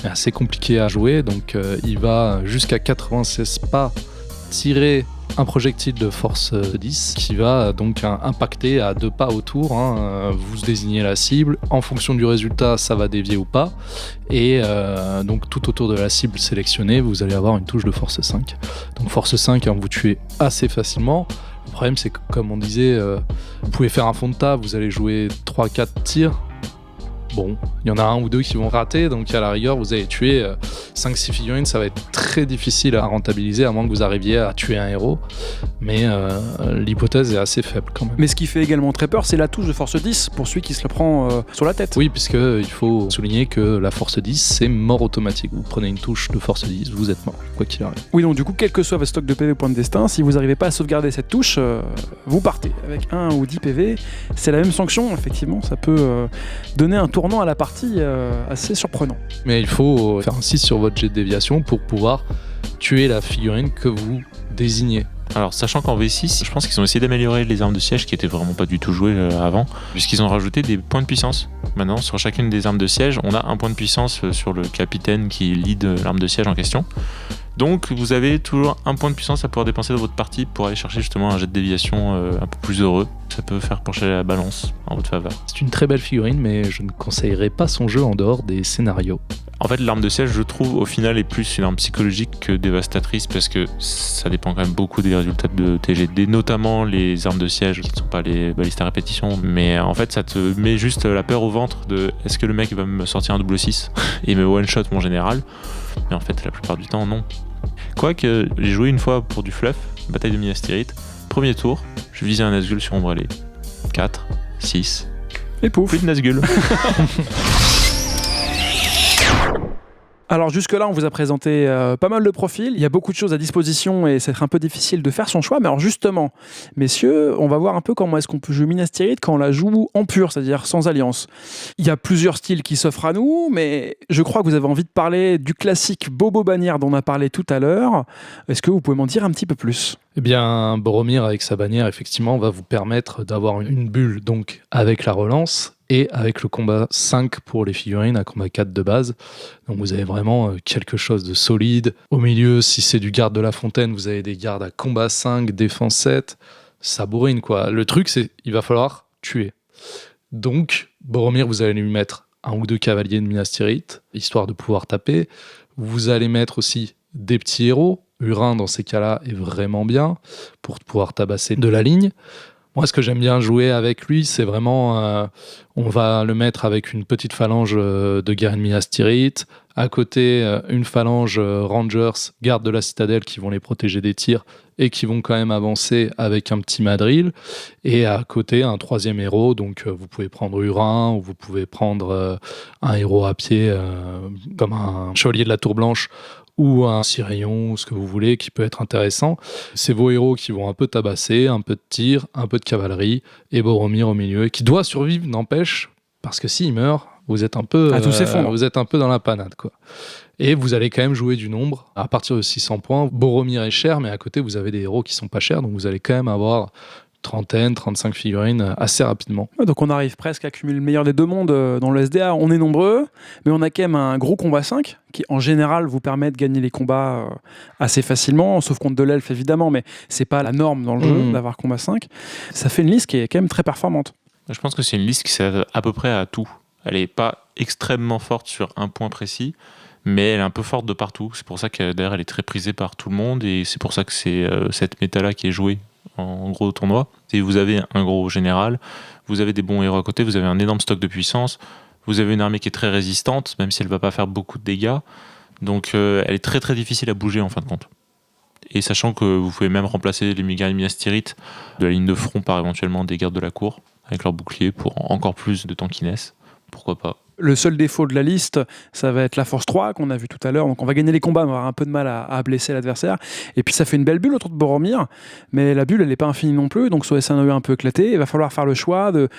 mais assez compliqué à jouer, donc il va jusqu'à 96 pas tirer un projectile de force 10 qui va donc impacter à 2 pas autour. Vous désignez la cible, en fonction du résultat ça va dévier ou pas, et donc tout autour de la cible sélectionnée vous allez avoir une touche de force 5. Donc force 5, vous tuez assez facilement. Le problème c'est que comme on disait, vous pouvez faire un fond de table, vous allez jouer 3-4 tirs. Bon, il y en a 1 ou 2 qui vont rater, donc à la rigueur vous allez tuer 5-6 figurines, ça va être très difficile à rentabiliser à moins que vous arriviez à tuer un héros, mais l'hypothèse est assez faible quand même. Mais ce qui fait également très peur, c'est la touche de force 10 pour celui qui se le prend sur la tête. Oui, puisqu'il faut souligner que la force 10 c'est mort automatique, vous prenez une touche de force 10, vous êtes mort, quoi qu'il arrive. Oui, donc du coup, quel que soit votre stock de PV point de destin, si vous n'arrivez pas à sauvegarder cette touche, vous partez avec 1 ou 10 PV, c'est la même sanction, effectivement, ça peut donner un tournant à la partie assez surprenant. Mais il faut faire un 6 sur votre jet de déviation pour pouvoir tuer la figurine que vous désignez. Alors sachant qu'en V6, je pense qu'ils ont essayé d'améliorer les armes de siège qui étaient vraiment pas du tout jouées avant, puisqu'ils ont rajouté des points de puissance. Maintenant sur chacune des armes de siège, on a un point de puissance sur le capitaine qui lead l'arme de siège en question. Donc vous avez toujours un point de puissance à pouvoir dépenser dans votre partie pour aller chercher justement un jet de déviation un peu plus heureux. Ça peut faire pencher la balance en votre faveur. C'est une très belle figurine, mais je ne conseillerais pas son jeu en dehors des scénarios. En fait, l'arme de siège, je trouve, au final, est plus une arme psychologique que dévastatrice parce que ça dépend quand même beaucoup des résultats de TGD, notamment les armes de siège qui ne sont pas les balistes à répétition. Mais en fait, ça te met juste la peur au ventre de est-ce que le mec va me sortir un double 6 et me one-shot mon général. Mais en fait, la plupart du temps, non. Quoique, j'ai joué une fois pour du fluff, bataille de Minas Tirith. Premier tour, je visais un Nazgûl sur ombrellé. 4, 6. Et pouf. Plus de Nazgûl. Alors jusque-là, on vous a présenté pas mal de profils. Il y a beaucoup de choses à disposition et c'est un peu difficile de faire son choix. Mais alors justement, messieurs, on va voir un peu comment est-ce qu'on peut jouer Minas Tirith quand on la joue en pur, c'est-à-dire sans alliance. Il y a plusieurs styles qui s'offrent à nous, mais je crois que vous avez envie de parler du classique Bobo Bannière dont on a parlé tout à l'heure. Est-ce que vous pouvez m'en dire un petit peu plus ? Eh bien, Boromir avec sa bannière, effectivement, va vous permettre d'avoir une bulle donc avec la relance et avec le combat 5 pour les figurines, à combat 4 de base. Donc vous avez vraiment quelque chose de solide. Au milieu, si c'est du garde de la fontaine, vous avez des gardes à combat 5, défense 7. Ça bourrine, quoi. Le truc, c'est il va falloir tuer. Donc, Boromir, vous allez lui mettre 1 ou 2 cavaliers de Minas Tirith, histoire de pouvoir taper. Vous allez mettre aussi des petits héros, Hurin, dans ces cas-là, est vraiment bien pour pouvoir tabasser de la ligne. Moi, ce que j'aime bien jouer avec lui, c'est vraiment... on va le mettre avec une petite phalange de guerriers de Minas Tirith. À côté, une phalange Rangers, garde de la citadelle, qui vont les protéger des tirs et qui vont quand même avancer avec un petit Madril. Et à côté, un troisième héros. Donc, vous pouvez prendre Hurin ou vous pouvez prendre un héros à pied comme un chevalier de la Tour Blanche ou un Sirion, ou ce que vous voulez, qui peut être intéressant. C'est vos héros qui vont un peu tabasser, un peu de tir, un peu de cavalerie, et Boromir au milieu, qui doit survivre, n'empêche, parce que s'il meurt, vous êtes un peu, tout s'effondre. vous êtes un peu dans la panade, quoi. Et vous allez quand même jouer du nombre. À partir de 600 points, Boromir est cher, mais à côté, vous avez des héros qui sont pas chers, donc vous allez quand même avoir 35 figurines assez rapidement. Donc on arrive presque à cumuler le meilleur des deux mondes dans le SDA. On est nombreux, mais on a quand même un gros combat 5 qui en général vous permet de gagner les combats assez facilement, sauf contre de l'elfe évidemment, mais c'est pas la norme dans le jeu d'avoir combat 5. Ça fait une liste qui est quand même très performante. Je pense que c'est une liste qui sert à peu près à tout. Elle n'est pas extrêmement forte sur un point précis, mais elle est un peu forte de partout. C'est pour ça que d'ailleurs elle est très prisée par tout le monde, et c'est pour ça que c'est cette méta-là qui est jouée en gros tournoi. Et vous avez un gros général, vous avez des bons héros à côté, vous avez un énorme stock de puissance, vous avez une armée qui est très résistante, même si elle ne va pas faire beaucoup de dégâts. Donc elle est très très difficile à bouger en fin de compte. Et sachant que vous pouvez même remplacer les guerriers de Minas Tirith de la ligne de front par éventuellement des gardes de la cour, avec leur bouclier pour encore plus de tankiness. Pourquoi pas. Le seul défaut de la liste, ça va être la force 3 qu'on a vu tout à l'heure. Donc on va gagner les combats, mais on va avoir un peu de mal à blesser l'adversaire. Et puis ça fait une belle bulle autour de Boromir, mais la bulle elle n'est pas infinie non plus. Donc sur les scénarios un peu éclatés, il va falloir faire le choix de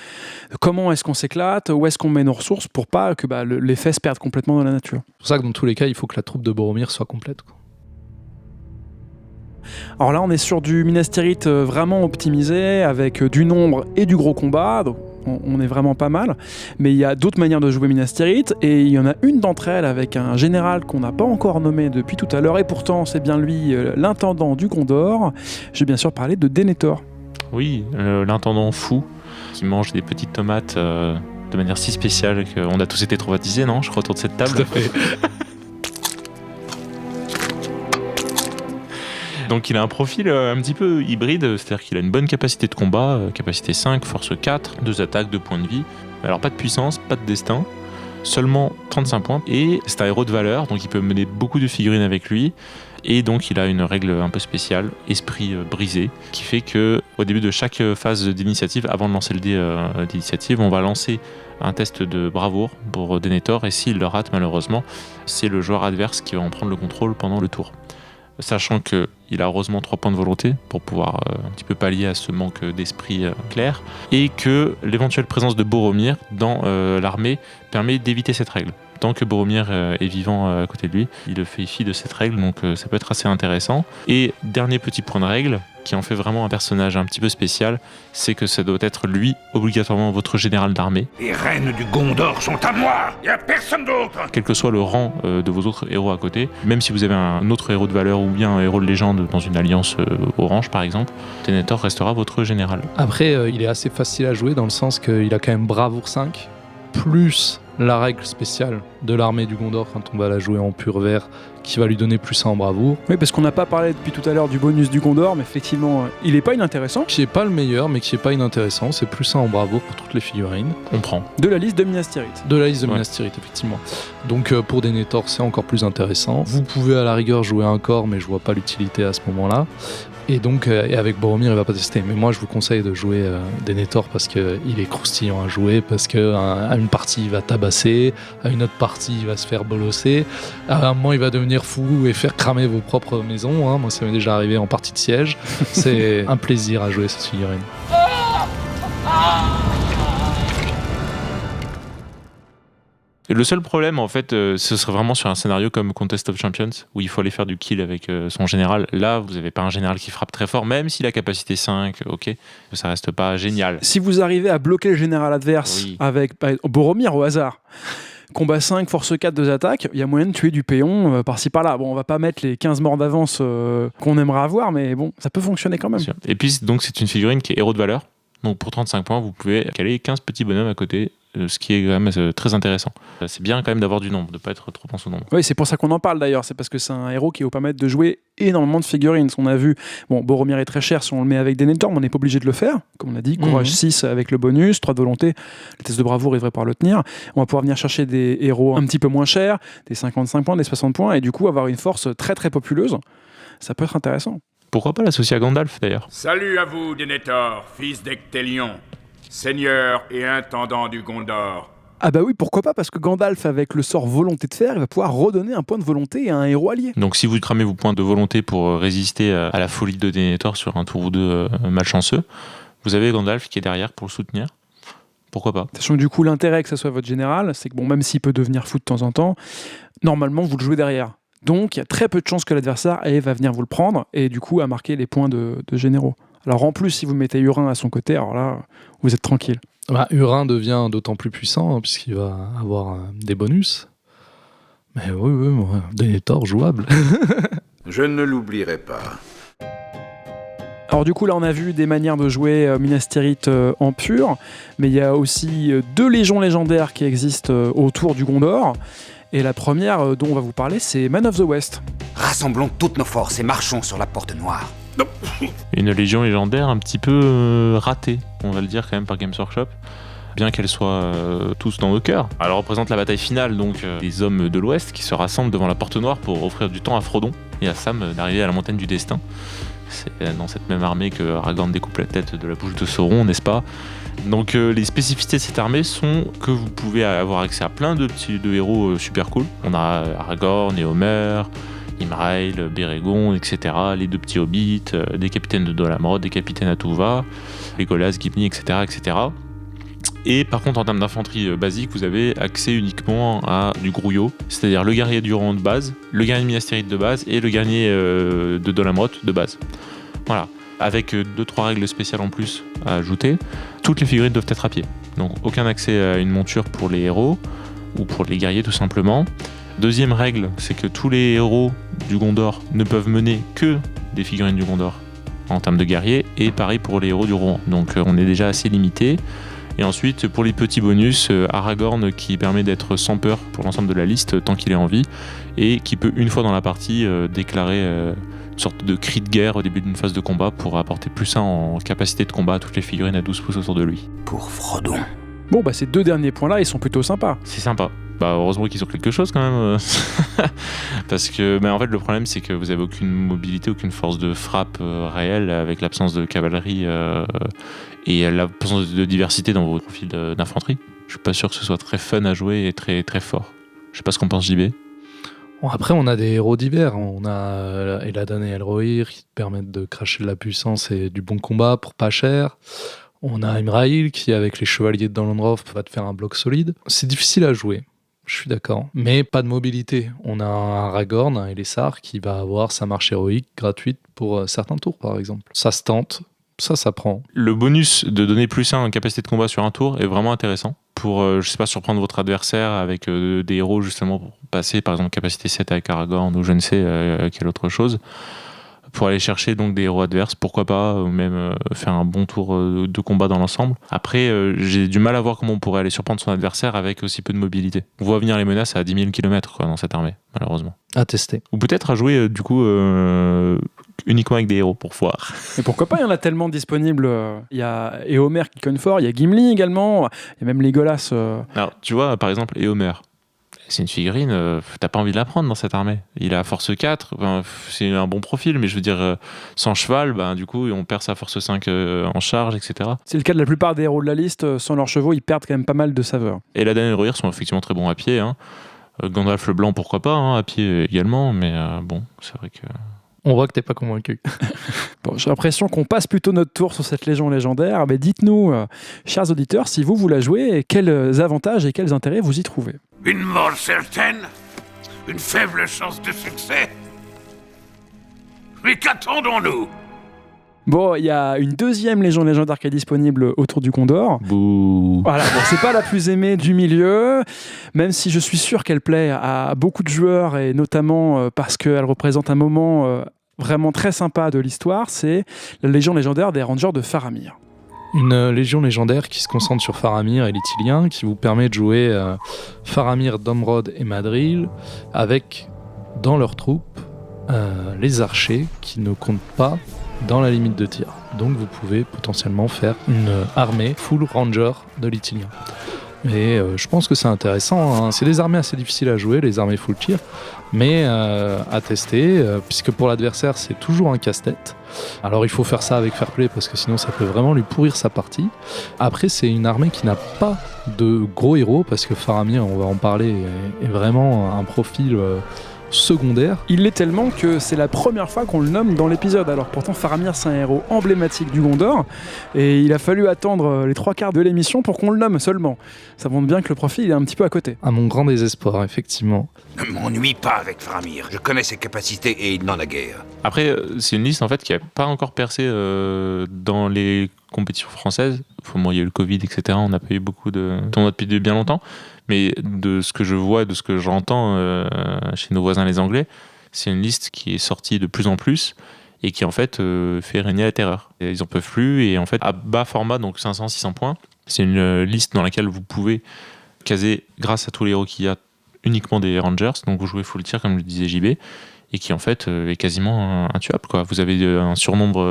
comment est-ce qu'on s'éclate, où est-ce qu'on met nos ressources pour pas que l'effet se perde complètement dans la nature. C'est pour ça que dans tous les cas, il faut que la troupe de Boromir soit complète, quoi. Alors là, on est sur du Minas Tirith vraiment optimisé, avec du nombre et du gros combat. Donc on est vraiment pas mal. Mais il y a d'autres manières de jouer Minas Tirith, et il y en a une d'entre elles avec un général qu'on n'a pas encore nommé depuis tout à l'heure, et pourtant c'est bien lui, l'intendant du Gondor. Je vais bien sûr parler de Denethor. Oui, l'intendant fou qui mange des petites tomates de manière si spéciale qu'on a tous été traumatisés, non ? Je crois, autour de cette table. Tout à fait. Donc il a un profil un petit peu hybride, c'est-à-dire qu'il a une bonne capacité de combat, capacité 5, force 4, 2 attaques, 2 points de vie. Alors pas de puissance, pas de destin, seulement 35 points. Et c'est un héros de valeur, donc il peut mener beaucoup de figurines avec lui. Et donc il a une règle un peu spéciale, esprit brisé, qui fait que au début de chaque phase d'initiative, avant de lancer le dé d'initiative, on va lancer un test de bravoure pour Denethor, et s'il le rate malheureusement, c'est le joueur adverse qui va en prendre le contrôle pendant le tour. Sachant qu'il a heureusement 3 points de volonté pour pouvoir un petit peu pallier à ce manque d'esprit clair, et que l'éventuelle présence de Boromir dans l'armée permet d'éviter cette règle. Tant que Boromir est vivant à côté de lui, il fait fi de cette règle, donc ça peut être assez intéressant. Et dernier petit point de règle, qui en fait vraiment un personnage un petit peu spécial, c'est que ça doit être lui, obligatoirement, votre général d'armée. Les reines du Gondor sont à moi, il n'y a personne d'autre. Quel que soit le rang de vos autres héros à côté, même si vous avez un autre héros de valeur ou bien un héros de légende dans une alliance orange par exemple, Denethor restera votre général. Après, il est assez facile à jouer dans le sens qu'il a quand même bravoure 5, plus la règle spéciale de l'armée du Gondor quand on va la jouer en pur vert, qui va lui donner plus 1 en bravoure. Oui, parce qu'on n'a pas parlé depuis tout à l'heure du bonus du Gondor, mais effectivement, il n'est pas inintéressant. Qui n'est pas le meilleur, mais qui n'est pas inintéressant. C'est plus 1 en bravoure pour toutes les figurines. On prend. De la liste de Minas Tirith. De la liste de Minas Tirith, effectivement. Donc pour Denethor, c'est encore plus intéressant. Vous pouvez à la rigueur jouer un corps, mais je vois pas l'utilité à ce moment-là. Et donc, et avec Boromir, il va pas tester. Mais moi, je vous conseille de jouer Denethor parce qu'il est croustillant à jouer, parce qu'à une partie, il va tabasser, à une autre partie, il va se faire bolosser. À un moment, il va devenir fou et faire cramer vos propres maisons. Hein. Moi, ça m'est déjà arrivé en partie de siège. C'est un plaisir à jouer cette figurine. Et le seul problème, en fait, ce serait vraiment sur un scénario comme Contest of Champions, où il faut aller faire du kill avec son général. Là, vous n'avez pas un général qui frappe très fort, même s'il a capacité 5, ok, ça reste pas génial. Si vous arrivez à bloquer le général adverse avec Boromir au hasard, combat 5, force 4, 2 attaques, il y a moyen de tuer du péon par-ci par-là. Bon, on va pas mettre les 15 morts d'avance qu'on aimerait avoir, mais bon, ça peut fonctionner quand même. Et puis, donc, c'est une figurine qui est héros de valeur. Donc pour 35 points, vous pouvez caler 15 petits bonhommes à côté ce qui est quand même très intéressant. C'est bien quand même d'avoir du nombre, de ne pas être trop en sous-nombre. Oui, c'est pour ça qu'on en parle d'ailleurs, c'est parce que c'est un héros qui va vous permettre de jouer énormément de figurines. On a vu, bon, Boromir est très cher si on le met avec Denethor, mais on n'est pas obligé de le faire. Comme on a dit, courage 6 avec le bonus, 3 de volonté, le test de bravoure, il devrait pouvoir le tenir. On va pouvoir venir chercher des héros un petit peu moins chers, des 55 points, des 60 points, et du coup avoir une force très très populeuse. Ça peut être intéressant. Pourquoi pas l'associer à Gandalf d'ailleurs? Salut à vous, Denethor, fils d'Ectélion, seigneur et intendant du Gondor. Ah bah oui, pourquoi pas, parce que Gandalf, avec le sort volonté de fer, il va pouvoir redonner un point de volonté à un héros allié. Donc si vous cramez vos points de volonté pour résister à la folie de Denethor sur un tour ou deux malchanceux, vous avez Gandalf qui est derrière pour le soutenir. Pourquoi pas? Sachant que du coup, l'intérêt que ça soit votre général, c'est que bon, même s'il peut devenir fou de temps en temps, normalement, vous le jouez derrière. Donc, il y a très peu de chances que l'adversaire va venir vous le prendre et du coup, à marquer les points de généraux. Alors, en plus, si vous mettez Hurin à son côté, alors là, vous êtes tranquille. Hurin devient d'autant plus puissant puisqu'il va avoir des bonus. Mais oui, Denethor jouable. Je ne l'oublierai pas. Alors du coup, là, on a vu des manières de jouer Minas Tirith en pur, mais il y a aussi 2 légions légendaires qui existent autour du Gondor. Et la première dont on va vous parler, c'est Man of the West. Rassemblons toutes nos forces et marchons sur la porte noire. Une légion légendaire un petit peu ratée, on va le dire quand même par Games Workshop, bien qu'elle soit tous dans nos cœurs. Elle représente la bataille finale, donc des hommes de l'Ouest qui se rassemblent devant la porte noire pour offrir du temps à Frodon et à Sam d'arriver à la montagne du destin. C'est dans cette même armée que Aragorn découpe la tête de la bouche de Sauron, n'est-ce pas? Donc les spécificités de cette armée sont que vous pouvez avoir accès à plein de héros super cool. On a Aragorn, Éomer, Imrail, Bérégon, etc. Les 2 petits hobbits, des capitaines de Dol Amroth, des capitaines à Tuva, Legolas, Gimli, etc., etc. Et par contre, en termes d'infanterie basique, vous avez accès uniquement à du grouillot, c'est-à-dire le guerrier du Rohan de base, le guerrier de Minas Tirith de base et le guerrier de Dol Amroth de base. Voilà. Avec 2-3 règles spéciales en plus à ajouter, toutes les figurines doivent être à pied. Donc aucun accès à une monture pour les héros ou pour les guerriers tout simplement. Deuxième règle, c'est que tous les héros du Gondor ne peuvent mener que des figurines du Gondor en termes de guerriers, et pareil pour les héros du Rohan. Donc on est déjà assez limité. Et ensuite, pour les petits bonus, Aragorn qui permet d'être sans peur pour l'ensemble de la liste tant qu'il est en vie, et qui peut une fois dans la partie déclarer une sorte de cri de guerre au début d'une phase de combat pour apporter plus 1 en capacité de combat à toutes les figurines à 12 pouces autour de lui. Pour Frodon. Bon, bah ces 2 derniers points-là, ils sont plutôt sympas. C'est sympa. Bah heureusement qu'ils ont quelque chose quand même. Parce que en fait le problème c'est que vous avez aucune mobilité, aucune force de frappe réelle avec l'absence de cavalerie et l'absence de diversité dans vos profils d'infanterie. Je suis pas sûr que ce soit très fun à jouer et très, très fort. Je sais pas ce qu'en pense JB. Bon, après, on a des héros divers. On a Eladan et Elrohir qui te permettent de cracher de la puissance et du bon combat pour pas cher. On a Imrail qui, avec les chevaliers de Danlandroth, va te faire un bloc solide. C'est difficile à jouer, je suis d'accord. Mais pas de mobilité. On a un Aragorn, un Elessar qui va avoir sa marche héroïque gratuite pour certains tours, par exemple. Ça se tente. Ça prend. Le bonus de donner plus 1 en capacité de combat sur un tour est vraiment intéressant pour, je sais pas, surprendre votre adversaire avec des héros justement pour passer, par exemple, capacité 7 avec Aragorn ou je ne sais quelle autre chose. Pour aller chercher donc des héros adverses, pourquoi pas, ou même faire un bon tour de combat dans l'ensemble. Après, j'ai du mal à voir comment on pourrait aller surprendre son adversaire avec aussi peu de mobilité. On voit venir les menaces à 10 000 km dans cette armée, malheureusement. À tester. Ou peut-être à jouer du coup uniquement avec des héros pour voir. Et pourquoi pas, il y en a tellement disponibles. Il y a Éomer qui conne fort, il y a Gimli également, il y a même Legolas. Alors, tu vois, par exemple, Éomer. C'est une figurine, t'as pas envie de la prendre dans cette armée. Il a force 4, c'est un bon profil, mais je veux dire, sans cheval, du coup, on perd sa force 5 en charge, etc. C'est le cas de la plupart des héros de la liste, sans leurs chevaux, ils perdent quand même pas mal de saveur. Et Eladan et Elrohir sont effectivement très bons à pied. Gandalf le Blanc, pourquoi pas, à pied également, mais bon, c'est vrai que... On voit que t'es pas convaincu. Bon, j'ai l'impression qu'on passe plutôt notre tour sur cette légion légendaire. Mais dites-nous, chers auditeurs, si vous la jouez, quels avantages et quels intérêts vous y trouvez? Une mort certaine? Une faible chance de succès? Mais qu'attendons-nous? Bon, il y a une 2e légion légendaire qui est disponible autour du Gondor. Bouh. Voilà, bon, c'est pas la plus aimée du milieu, même si je suis sûr qu'elle plaît à beaucoup de joueurs, et notamment parce qu'elle représente un moment vraiment très sympa de l'histoire, c'est la légion légendaire des Rangers de Faramir. Une légion légendaire qui se concentre sur Faramir et l'Ithilien, qui vous permet de jouer Faramir, Domrod et Madril, avec dans leurs troupes les archers qui ne comptent pas dans la limite de tir. Donc vous pouvez potentiellement faire une armée full ranger de l'Ithilien. Et je pense que c'est intéressant, hein. C'est des armées assez difficiles à jouer, les armées full tir, mais à tester, puisque pour l'adversaire c'est toujours un casse-tête. Alors il faut faire ça avec fair play parce que sinon ça peut vraiment lui pourrir sa partie. Après c'est une armée qui n'a pas de gros héros, parce que Faramir, on va en parler, est vraiment un profil secondaire. Il l'est tellement que c'est la première fois qu'on le nomme dans l'épisode. Alors pourtant Faramir c'est un héros emblématique du Gondor et il a fallu attendre les 3/4 de l'émission pour qu'on le nomme seulement. Ça montre bien que le profil est un petit peu à côté. À mon grand désespoir, effectivement. Ne m'ennuie pas avec Faramir. Je connais ses capacités et il n'en a guère. Après, c'est une liste en fait qui n'a pas encore percé dans les compétitions françaises. Bon, il y a eu le Covid, etc. On n'a pas eu beaucoup de tournois depuis bien longtemps. Mais de ce que je vois, de ce que j'entends chez nos voisins les Anglais, c'est une liste qui est sortie de plus en plus et qui en fait fait régner la terreur. Et ils en peuvent plus, et en fait à bas format, donc 500-600 points, c'est une liste dans laquelle vous pouvez caser, grâce à tous les héros qu'il y a, uniquement des Rangers, donc vous jouez full tir comme le disait JB, et qui en fait est quasiment intuable, quoi. Vous avez un surnombre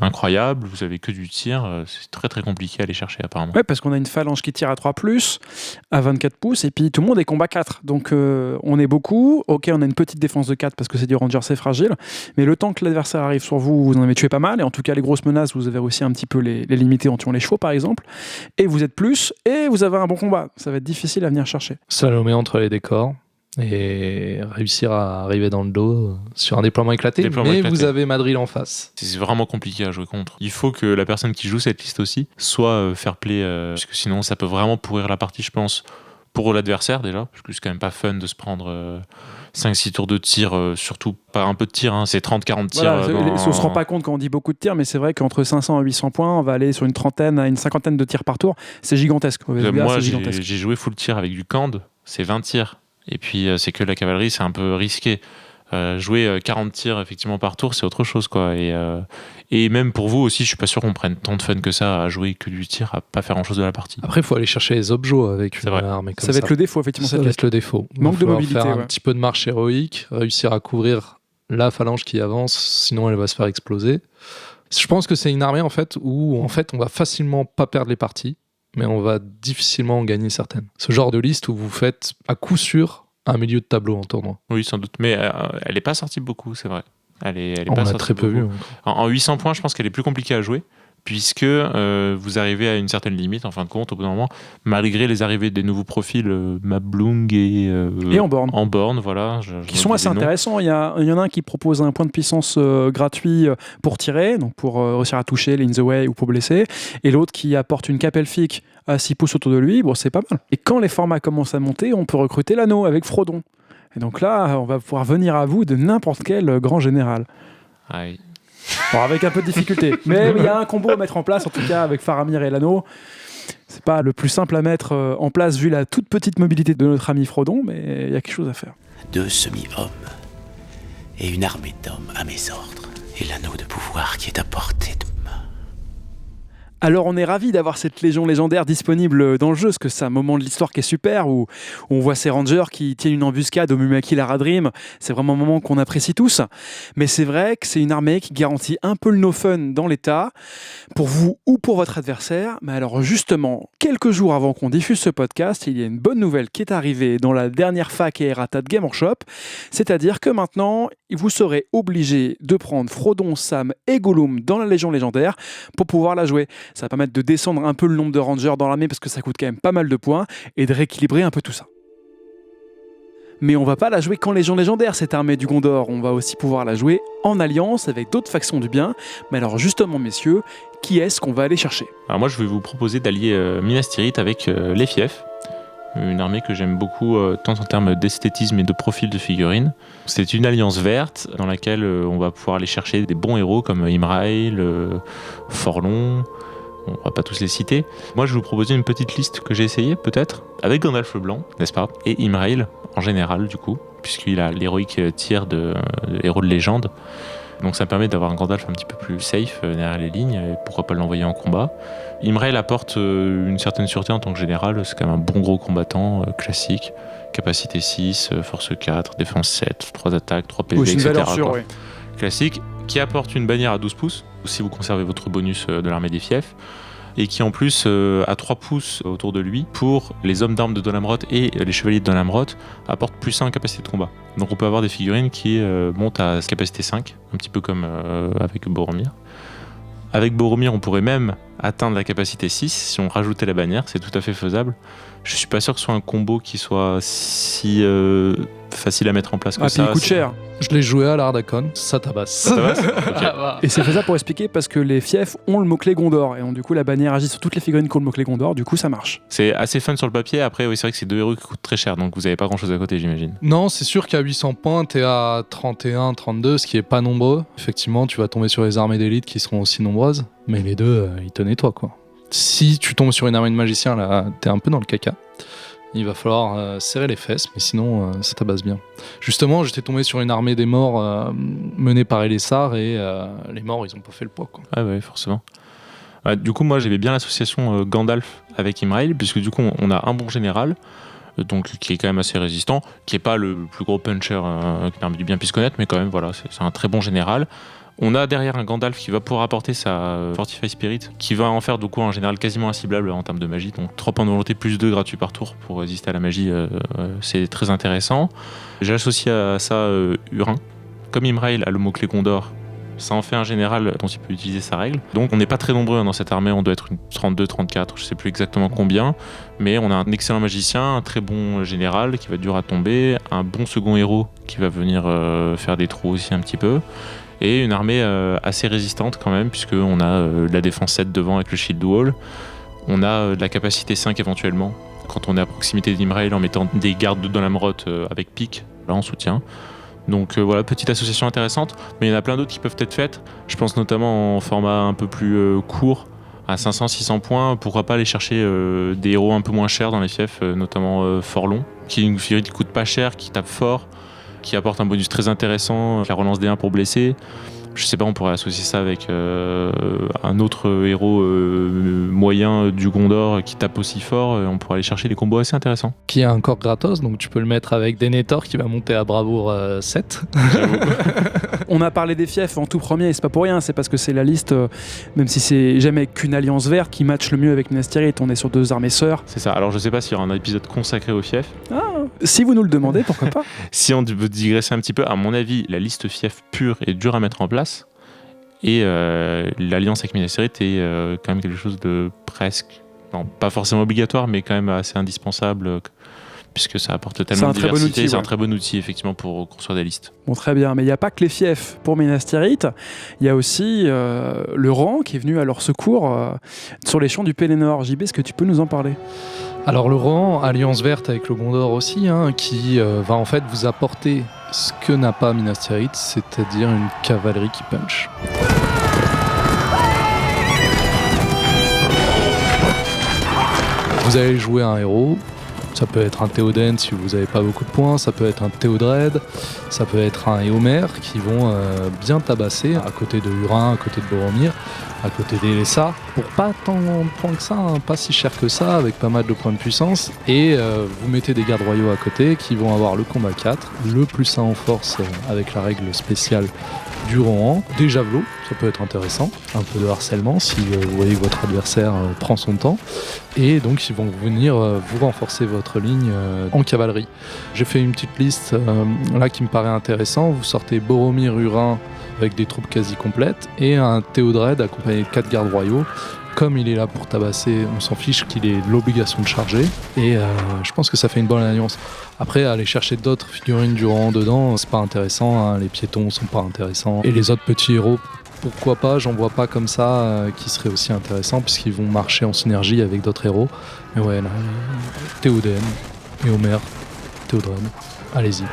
incroyable, vous avez que du tir, c'est très très compliqué à aller chercher apparemment. Ouais, parce qu'on a une phalange qui tire à 3+, à 24 pouces, et puis tout le monde est combat 4. Donc on est beaucoup, ok, on a une petite défense de 4 parce que c'est du Ranger, c'est fragile, mais le temps que l'adversaire arrive sur vous, vous en avez tué pas mal, et en tout cas les grosses menaces, vous avez réussi un petit peu les limiter en tuant les chevaux par exemple, et vous êtes plus, et vous avez un bon combat. Ça va être difficile à venir chercher. Salomé entre les décors et réussir à arriver dans le dos sur un déploiement éclaté, mais vous avez Madril en face. C'est vraiment compliqué à jouer contre. Il faut que la personne qui joue cette liste aussi soit fair play, parce que sinon ça peut vraiment pourrir la partie, je pense, pour l'adversaire déjà, parce que c'est quand même pas fun de se prendre 5-6 tours de tir, surtout pas un peu de tir, hein, c'est 30-40 tirs. Voilà, on se rend pas compte quand on dit beaucoup de tirs, mais c'est vrai qu'entre 500 et 800 points, on va aller sur une trentaine à une cinquantaine de tirs par tour. C'est gigantesque. Moi, j'ai joué full tir avec du Kand, c'est 20 tirs. Et puis c'est que la cavalerie, c'est un peu risqué. Jouer 40 tirs effectivement par tour, c'est autre chose, quoi. Et même pour vous aussi, je suis pas sûr qu'on prenne tant de fun que ça à jouer que du tir, à pas faire grand chose de la partie. Après, il faut aller chercher les objets avec une armée comme ça. Ça va être le défaut, effectivement. Ça va être le défaut. Manque de mobilité. Faire un petit peu de marche héroïque, réussir à couvrir la phalange qui avance, sinon elle va se faire exploser. Je pense que c'est une armée en fait où on va facilement pas perdre les parties, mais on va difficilement en gagner certaines. Ce genre de liste où vous faites à coup sûr un milieu de tableau en tournoi. Oui, sans doute, mais elle n'est pas sortie beaucoup, c'est vrai. Elle est on pas a très peu vu. En 800 points, je pense qu'elle est plus compliquée à jouer, puisque vous arrivez à une certaine limite, en fin de compte, au bout d'un moment, malgré les arrivées des nouveaux profils, Mablung et en borne, voilà. Qui sont assez intéressants. Il y en a un qui propose un point de puissance gratuit pour tirer, donc pour réussir à toucher les in the way ou pour blesser, et l'autre qui apporte une cape elfique à 6 pouces autour de lui. Bon, c'est pas mal. Et quand les formats commencent à monter, on peut recruter l'anneau avec Frodon. Et donc là, on va pouvoir venir à vous de n'importe quel grand général. Ah oui. Bon, avec un peu de difficulté. Mais il y a un combo à mettre en place, en tout cas avec Faramir et l'anneau. C'est pas le plus simple à mettre en place vu la toute petite mobilité de notre ami Frodon, mais il y a quelque chose à faire. 2 semi-hommes et une armée d'hommes à mes ordres, et l'anneau de pouvoir qui est à portée de main. Alors on est ravis d'avoir cette légion légendaire disponible dans le jeu, parce que c'est un moment de l'histoire qui est super, où on voit ces rangers qui tiennent une embuscade au Mumaki Laradrim. C'est vraiment un moment qu'on apprécie tous. Mais c'est vrai que c'est une armée qui garantit un peu le no-fun dans l'état, pour vous ou pour votre adversaire. Mais alors justement, quelques jours avant qu'on diffuse ce podcast, il y a une bonne nouvelle qui est arrivée dans la dernière fac et errata de Game Workshop. C'est-à-dire que maintenant, vous serez obligé de prendre Frodon, Sam et Gollum dans la légion légendaire pour pouvoir la jouer. Ça va permettre de descendre un peu le nombre de rangers dans l'armée parce que ça coûte quand même pas mal de points et de rééquilibrer un peu tout ça. Mais on va pas la jouer qu'en légion légendaire, cette armée du Gondor. On va aussi pouvoir la jouer en alliance avec d'autres factions du bien. Mais alors justement, messieurs, qui est-ce qu'on va aller chercher ? Alors moi, je vais vous proposer d'allier Minas Tirith avec les Fiefs. Une armée que j'aime beaucoup, tant en termes d'esthétisme et de profil de figurines. C'est une alliance verte dans laquelle on va pouvoir aller chercher des bons héros comme Imrail, Forlon. On va pas tous les citer. Moi, je vais vous proposer une petite liste que j'ai essayée, peut-être, avec Gandalf le Blanc, n'est-ce pas ? Et Imrail, en général, du coup, puisqu'il a l'héroïque tir de héros de légende. Donc ça permet d'avoir un Gandalf un petit peu plus safe derrière les lignes, et pourquoi pas l'envoyer en combat. Imrail apporte une certaine sûreté en tant que général, c'est quand même un bon gros combattant classique. Capacité 6, force 4, défense 7, 3 attaques, 3 PV, c'est une etc. valeur sûre, oui. Classique, qui apporte une bannière à 12 pouces, si vous conservez votre bonus de l'armée des fiefs, et qui en plus a 3 pouces autour de lui pour les hommes d'armes de Dol Amroth et les chevaliers de Dol Amroth, apporte plus 1 en capacité de combat. Donc on peut avoir des figurines qui montent à capacité 5, un petit peu comme avec Boromir. Avec Boromir, on pourrait même atteindre la capacité 6 si on rajoutait la bannière, c'est tout à fait faisable. Je suis pas sûr que ce soit un combo qui soit si facile à mettre en place que ça. Puis il coûte cher. Je l'ai joué à l'Ardacon, ça tabasse. Ça tabasse okay. Et c'est fait ça pour expliquer parce que les fiefs ont le mot-clé Gondor. Et donc, du coup, la bannière agit sur toutes les figurines qui ont le mot-clé Gondor. Du coup, ça marche. C'est assez fun sur le papier. Après, oui, c'est vrai que c'est 2 héros qui coûtent très cher. Donc, vous n'avez pas grand-chose à côté, j'imagine. Non, c'est sûr qu'à 800 points, t'es à 31, 32, ce qui est pas nombreux. Effectivement, tu vas tomber sur les armées d'élite qui seront aussi nombreuses. Mais les deux, ils te nettoient, quoi. Si tu tombes sur une armée de magiciens, là, t'es un peu dans le caca. Il va falloir serrer les fesses, mais sinon, ça tabasse bien. Justement, j'étais tombé sur une armée des morts menée par Elessar, et les morts, ils ont pas fait le poids, quoi. Ah ouais, forcément. Du coup, moi, j'aimais bien l'association Gandalf avec Imrail, puisque du coup, on a un bon général, donc qui est quand même assez résistant, qui est pas le plus gros puncher qu'une armée du bien puisse connaître, mais quand même, voilà, c'est un très bon général. On a derrière un Gandalf qui va pouvoir apporter sa Fortify Spirit, qui va en faire du coup un général quasiment inciblable en termes de magie. Donc 3 points de volonté plus 2 gratuits par tour pour résister à la magie, c'est très intéressant. J'ai associé à ça Hurin. Comme Imrail a le mot-clé Gondor, ça en fait un général dont il peut utiliser sa règle. Donc on n'est pas très nombreux dans cette armée, on doit être une 32, 34, je sais plus exactement combien. Mais on a un excellent magicien, un très bon général qui va être dur à tomber, un bon second héros qui va venir faire des trous aussi un petit peu. Et une armée assez résistante quand même, puisqu'on a la défense 7 devant avec le Shield Wall. On a de la capacité 5 éventuellement, quand on est à proximité d'Imrail en mettant des gardes de Dol Amroth avec pique, là en soutien. Donc voilà, petite association intéressante, mais il y en a plein d'autres qui peuvent être faites. Je pense notamment en format un peu plus court, à 500-600 points. Pourquoi pas aller chercher des héros un peu moins chers dans les fiefs, notamment Forlon, qui est une figurine qui coûte pas cher, qui tape fort, qui apporte un bonus très intéressant, la relance des 1 pour blesser. Je sais pas, on pourrait associer ça avec un autre héros moyen du Gondor qui tape aussi fort. On pourrait aller chercher des combos assez intéressants. Qui a un corps gratos, donc tu peux le mettre avec Denethor qui va monter à Bravoure 7. On a parlé des fiefs en tout premier, et c'est pas pour rien, c'est parce que c'est la liste, même si c'est jamais qu'une alliance verte, qui match le mieux avec Minas Tirith. On est sur 2 armées sœurs. C'est ça. Alors je sais pas s'il y aura un épisode consacré aux fiefs. Ah, si vous nous le demandez, pourquoi pas. Si on veut digresser un petit peu, à mon avis, la liste fief pure est dure à mettre en place. Et l'alliance avec Minas Tirith est quand même quelque chose de presque, non, pas forcément obligatoire, mais quand même assez indispensable, puisque ça apporte tellement de diversité. C'est un très bon outil, effectivement, pour construire des listes. Bon, très bien, mais il n'y a pas que les fiefs pour Minas Tirith. Il y a aussi le rang qui est venu à leur secours sur les champs du Pelennor. JB, est-ce que tu peux nous en parler ? Alors le rang, alliance verte avec le Gondor aussi, qui va en fait vous apporter ce que n'a pas Minas Tirith, c'est-à-dire une cavalerie qui punch. Vous allez jouer un héros, ça peut être un Théoden si vous n'avez pas beaucoup de points, ça peut être un Théodred, ça peut être un Éomer qui vont bien tabasser à côté de Hurin, à côté de Boromir, à côté d'Elessar, pour pas tant de points que ça, pas si cher que ça, avec pas mal de points de puissance, et vous mettez des gardes royaux à côté qui vont avoir le combat 4, le plus 1 en force avec la règle spéciale du Rohan, des javelots, ça peut être intéressant, un peu de harcèlement si vous voyez que votre adversaire prend son temps, et donc ils vont venir vous renforcer votre ligne en cavalerie. J'ai fait une petite liste là qui me paraît intéressant, vous sortez Boromir, Hurin avec des troupes quasi complètes, et un Théodred accompagné de 4 gardes royaux. Comme il est là pour tabasser, on s'en fiche qu'il ait l'obligation de charger, et je pense que ça fait une bonne alliance. Après, aller chercher d'autres figurines du rang dedans, c'est pas intéressant, les piétons sont pas intéressants, et les autres petits héros, pourquoi pas, j'en vois pas comme ça qui seraient aussi intéressants, puisqu'ils vont marcher en synergie avec d'autres héros. Mais ouais, là, Théoden, Éomer, Théodred, allez-y.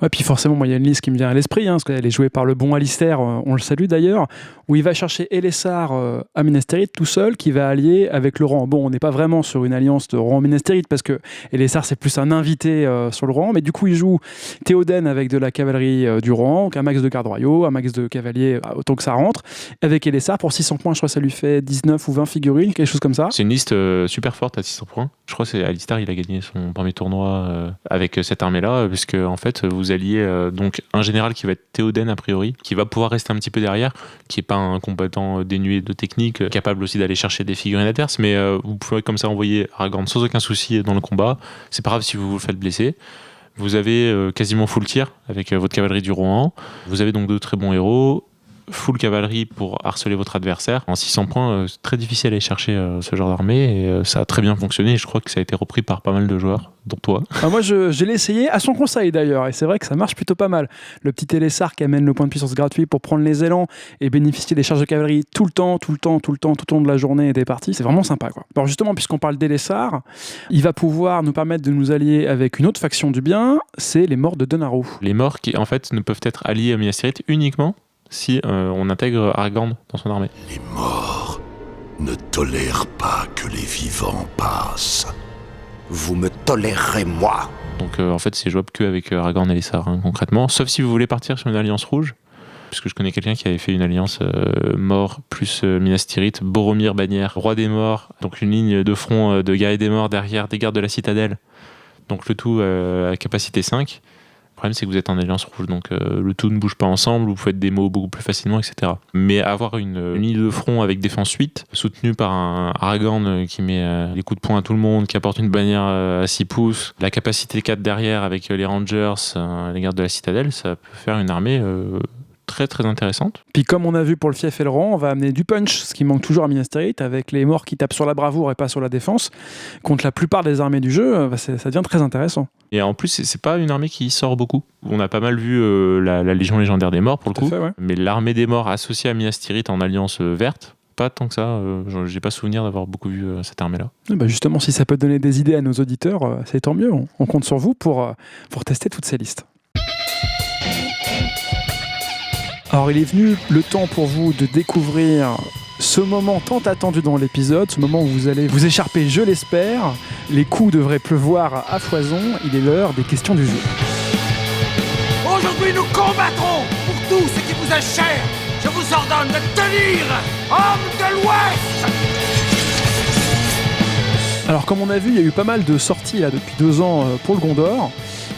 Ouais, puis forcément, moi, il y a une liste qui me vient à l'esprit, parce qu'elle est jouée par le bon Alistair, on le salue d'ailleurs, où il va chercher Elessar à Minas Tirith tout seul, qui va allier avec le Rohan. Bon, on n'est pas vraiment sur une alliance de Rohan-Minas Tirith, parce que Elessar, c'est plus un invité sur le Rohan, mais du coup, il joue Théoden avec de la cavalerie du Rohan, un max de gardes royaux, un max de cavaliers, autant que ça rentre, avec Elessar, pour 600 points, je crois que ça lui fait 19 ou 20 figurines, quelque chose comme ça. C'est une liste super forte à 600 points. Je crois que c'est Alistair, il a gagné son premier tournoi avec cette armée-là, parce que en fait, vous alliez donc un général qui va être Théoden a priori, qui va pouvoir rester un petit peu derrière, qui est pas un combattant dénué de technique, capable aussi d'aller chercher des figurines adverses, mais vous pouvez comme ça envoyer Aragorn sans aucun souci dans le combat. C'est pas grave si vous vous faites blesser. Vous avez quasiment full tir avec votre cavalerie du Rohan. Vous avez donc 2 très bons héros. Full cavalerie pour harceler votre adversaire. En 600 points, c'est très difficile à aller chercher ce genre d'armée et ça a très bien fonctionné. Je crois que ça a été repris par pas mal de joueurs, dont toi. Moi, je l'ai essayé à son conseil d'ailleurs, et c'est vrai que ça marche plutôt pas mal. Le petit Elessar qui amène le point de puissance gratuit pour prendre les élans et bénéficier des charges de cavalerie tout au long de la journée et des parties, c'est vraiment sympa, quoi. Alors justement, puisqu'on parle d'Elessar, il va pouvoir nous permettre de nous allier avec une autre faction du bien, c'est les morts de Donaru. Les morts qui en fait ne peuvent être alliés à Minas Tirith uniquement si on intègre Aragorn dans son armée. Les morts ne tolèrent pas que les vivants passent. Vous me tolérerez, moi. Donc en fait, c'est jouable qu'avec Aragorn et Elessar, concrètement. Sauf si vous voulez partir sur une alliance rouge, puisque je connais quelqu'un qui avait fait une alliance mort plus Minas Tirith, Boromir bannière, roi des morts, donc une ligne de front de guerriers des morts derrière des gardes de la citadelle. Donc le tout à capacité 5. Le problème, c'est que vous êtes en alliance rouge, donc le tout ne bouge pas ensemble, vous faites des mots beaucoup plus facilement, etc. Mais avoir une ligne de front avec défense 8, soutenue par un Aragorn qui met les coups de poing à tout le monde, qui apporte une bannière à 6 pouces, la capacité 4 derrière avec les Rangers, les gardes de la citadelle, ça peut faire une armée très très intéressante. Puis comme on a vu pour le fief et le Rohan, on va amener du punch, ce qui manque toujours à Minas Tirith, avec les morts qui tapent sur la bravoure et pas sur la défense. Contre la plupart des armées du jeu, ça devient très intéressant. Et en plus, c'est pas une armée qui sort beaucoup. On a pas mal vu la Légion légendaire des morts pour le coup, fait, ouais. Mais l'armée des morts associée à Minas Tirith en alliance verte, pas tant que ça. J'ai pas souvenir d'avoir beaucoup vu cette armée-là. Et bah justement, si ça peut donner des idées à nos auditeurs, c'est tant mieux. On compte sur vous pour tester toutes ces listes. Alors il est venu le temps pour vous de découvrir ce moment tant attendu dans l'épisode, ce moment où vous allez vous écharper, je l'espère. Les coups devraient pleuvoir à foison, il est l'heure des questions du jeu. Aujourd'hui nous combattrons pour tout ce qui vous est cher. Je vous ordonne de tenir, hommes de l'Ouest. Alors comme on a vu, il y a eu pas mal de sorties là, depuis 2 ans pour le Gondor.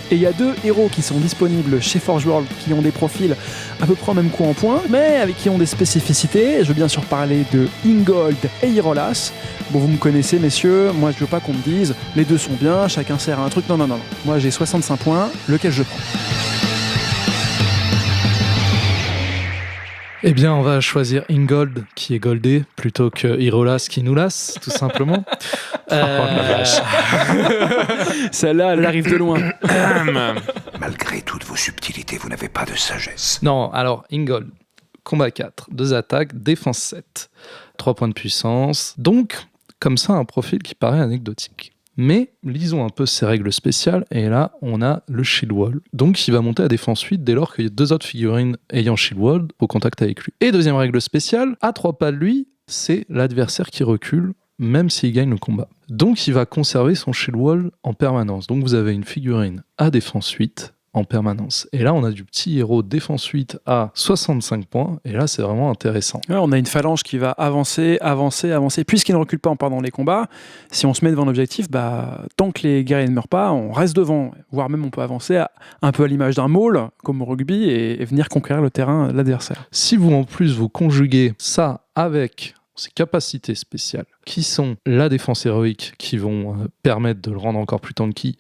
Et il y a 2 héros qui sont disponibles chez Forge World qui ont des profils à peu près au même coup en point, mais avec qui ont des spécificités. Je veux bien sûr parler de Ingold et Irolas. Bon, vous me connaissez, messieurs, moi je veux pas qu'on me dise les 2 sont bien, chacun sert à un truc. Non. Moi j'ai 65 points, lequel je prends ? Eh bien, on va choisir Ingold, qui est goldé, plutôt que Irolas, qui nous lasse, tout simplement. Celle-là, elle arrive de loin. Malgré toutes vos subtilités, vous n'avez pas de sagesse. Non, alors, Ingold, combat 4, 2 attaques, défense 7, 3 points de puissance. Donc, comme ça, un profil qui paraît anecdotique. Mais lisons un peu ses règles spéciales, et là, on a le Shield Wall. Donc, il va monter à défense 8 dès lors qu'il y a 2 autres figurines ayant Shield Wall au contact avec lui. Et deuxième règle spéciale, à 3 pas de lui, c'est l'adversaire qui recule, même s'il gagne le combat. Donc, il va conserver son Shield Wall en permanence. Donc, vous avez une figurine à défense 8 en permanence. Et là, on a du petit héros défense 8 à 65 points, et là, c'est vraiment intéressant. Ouais, on a une phalange qui va avancer. Puisqu'il ne recule pas pendant les combats, si on se met devant l'objectif, tant que les guerriers ne meurent pas, on reste devant, voire même on peut avancer un peu à l'image d'un maul, comme au rugby, et venir conquérir le terrain de l'adversaire. Si vous, en plus, vous conjuguez ça avec ces capacités spéciales, qui sont la défense héroïque, qui vont permettre de le rendre encore plus tanky,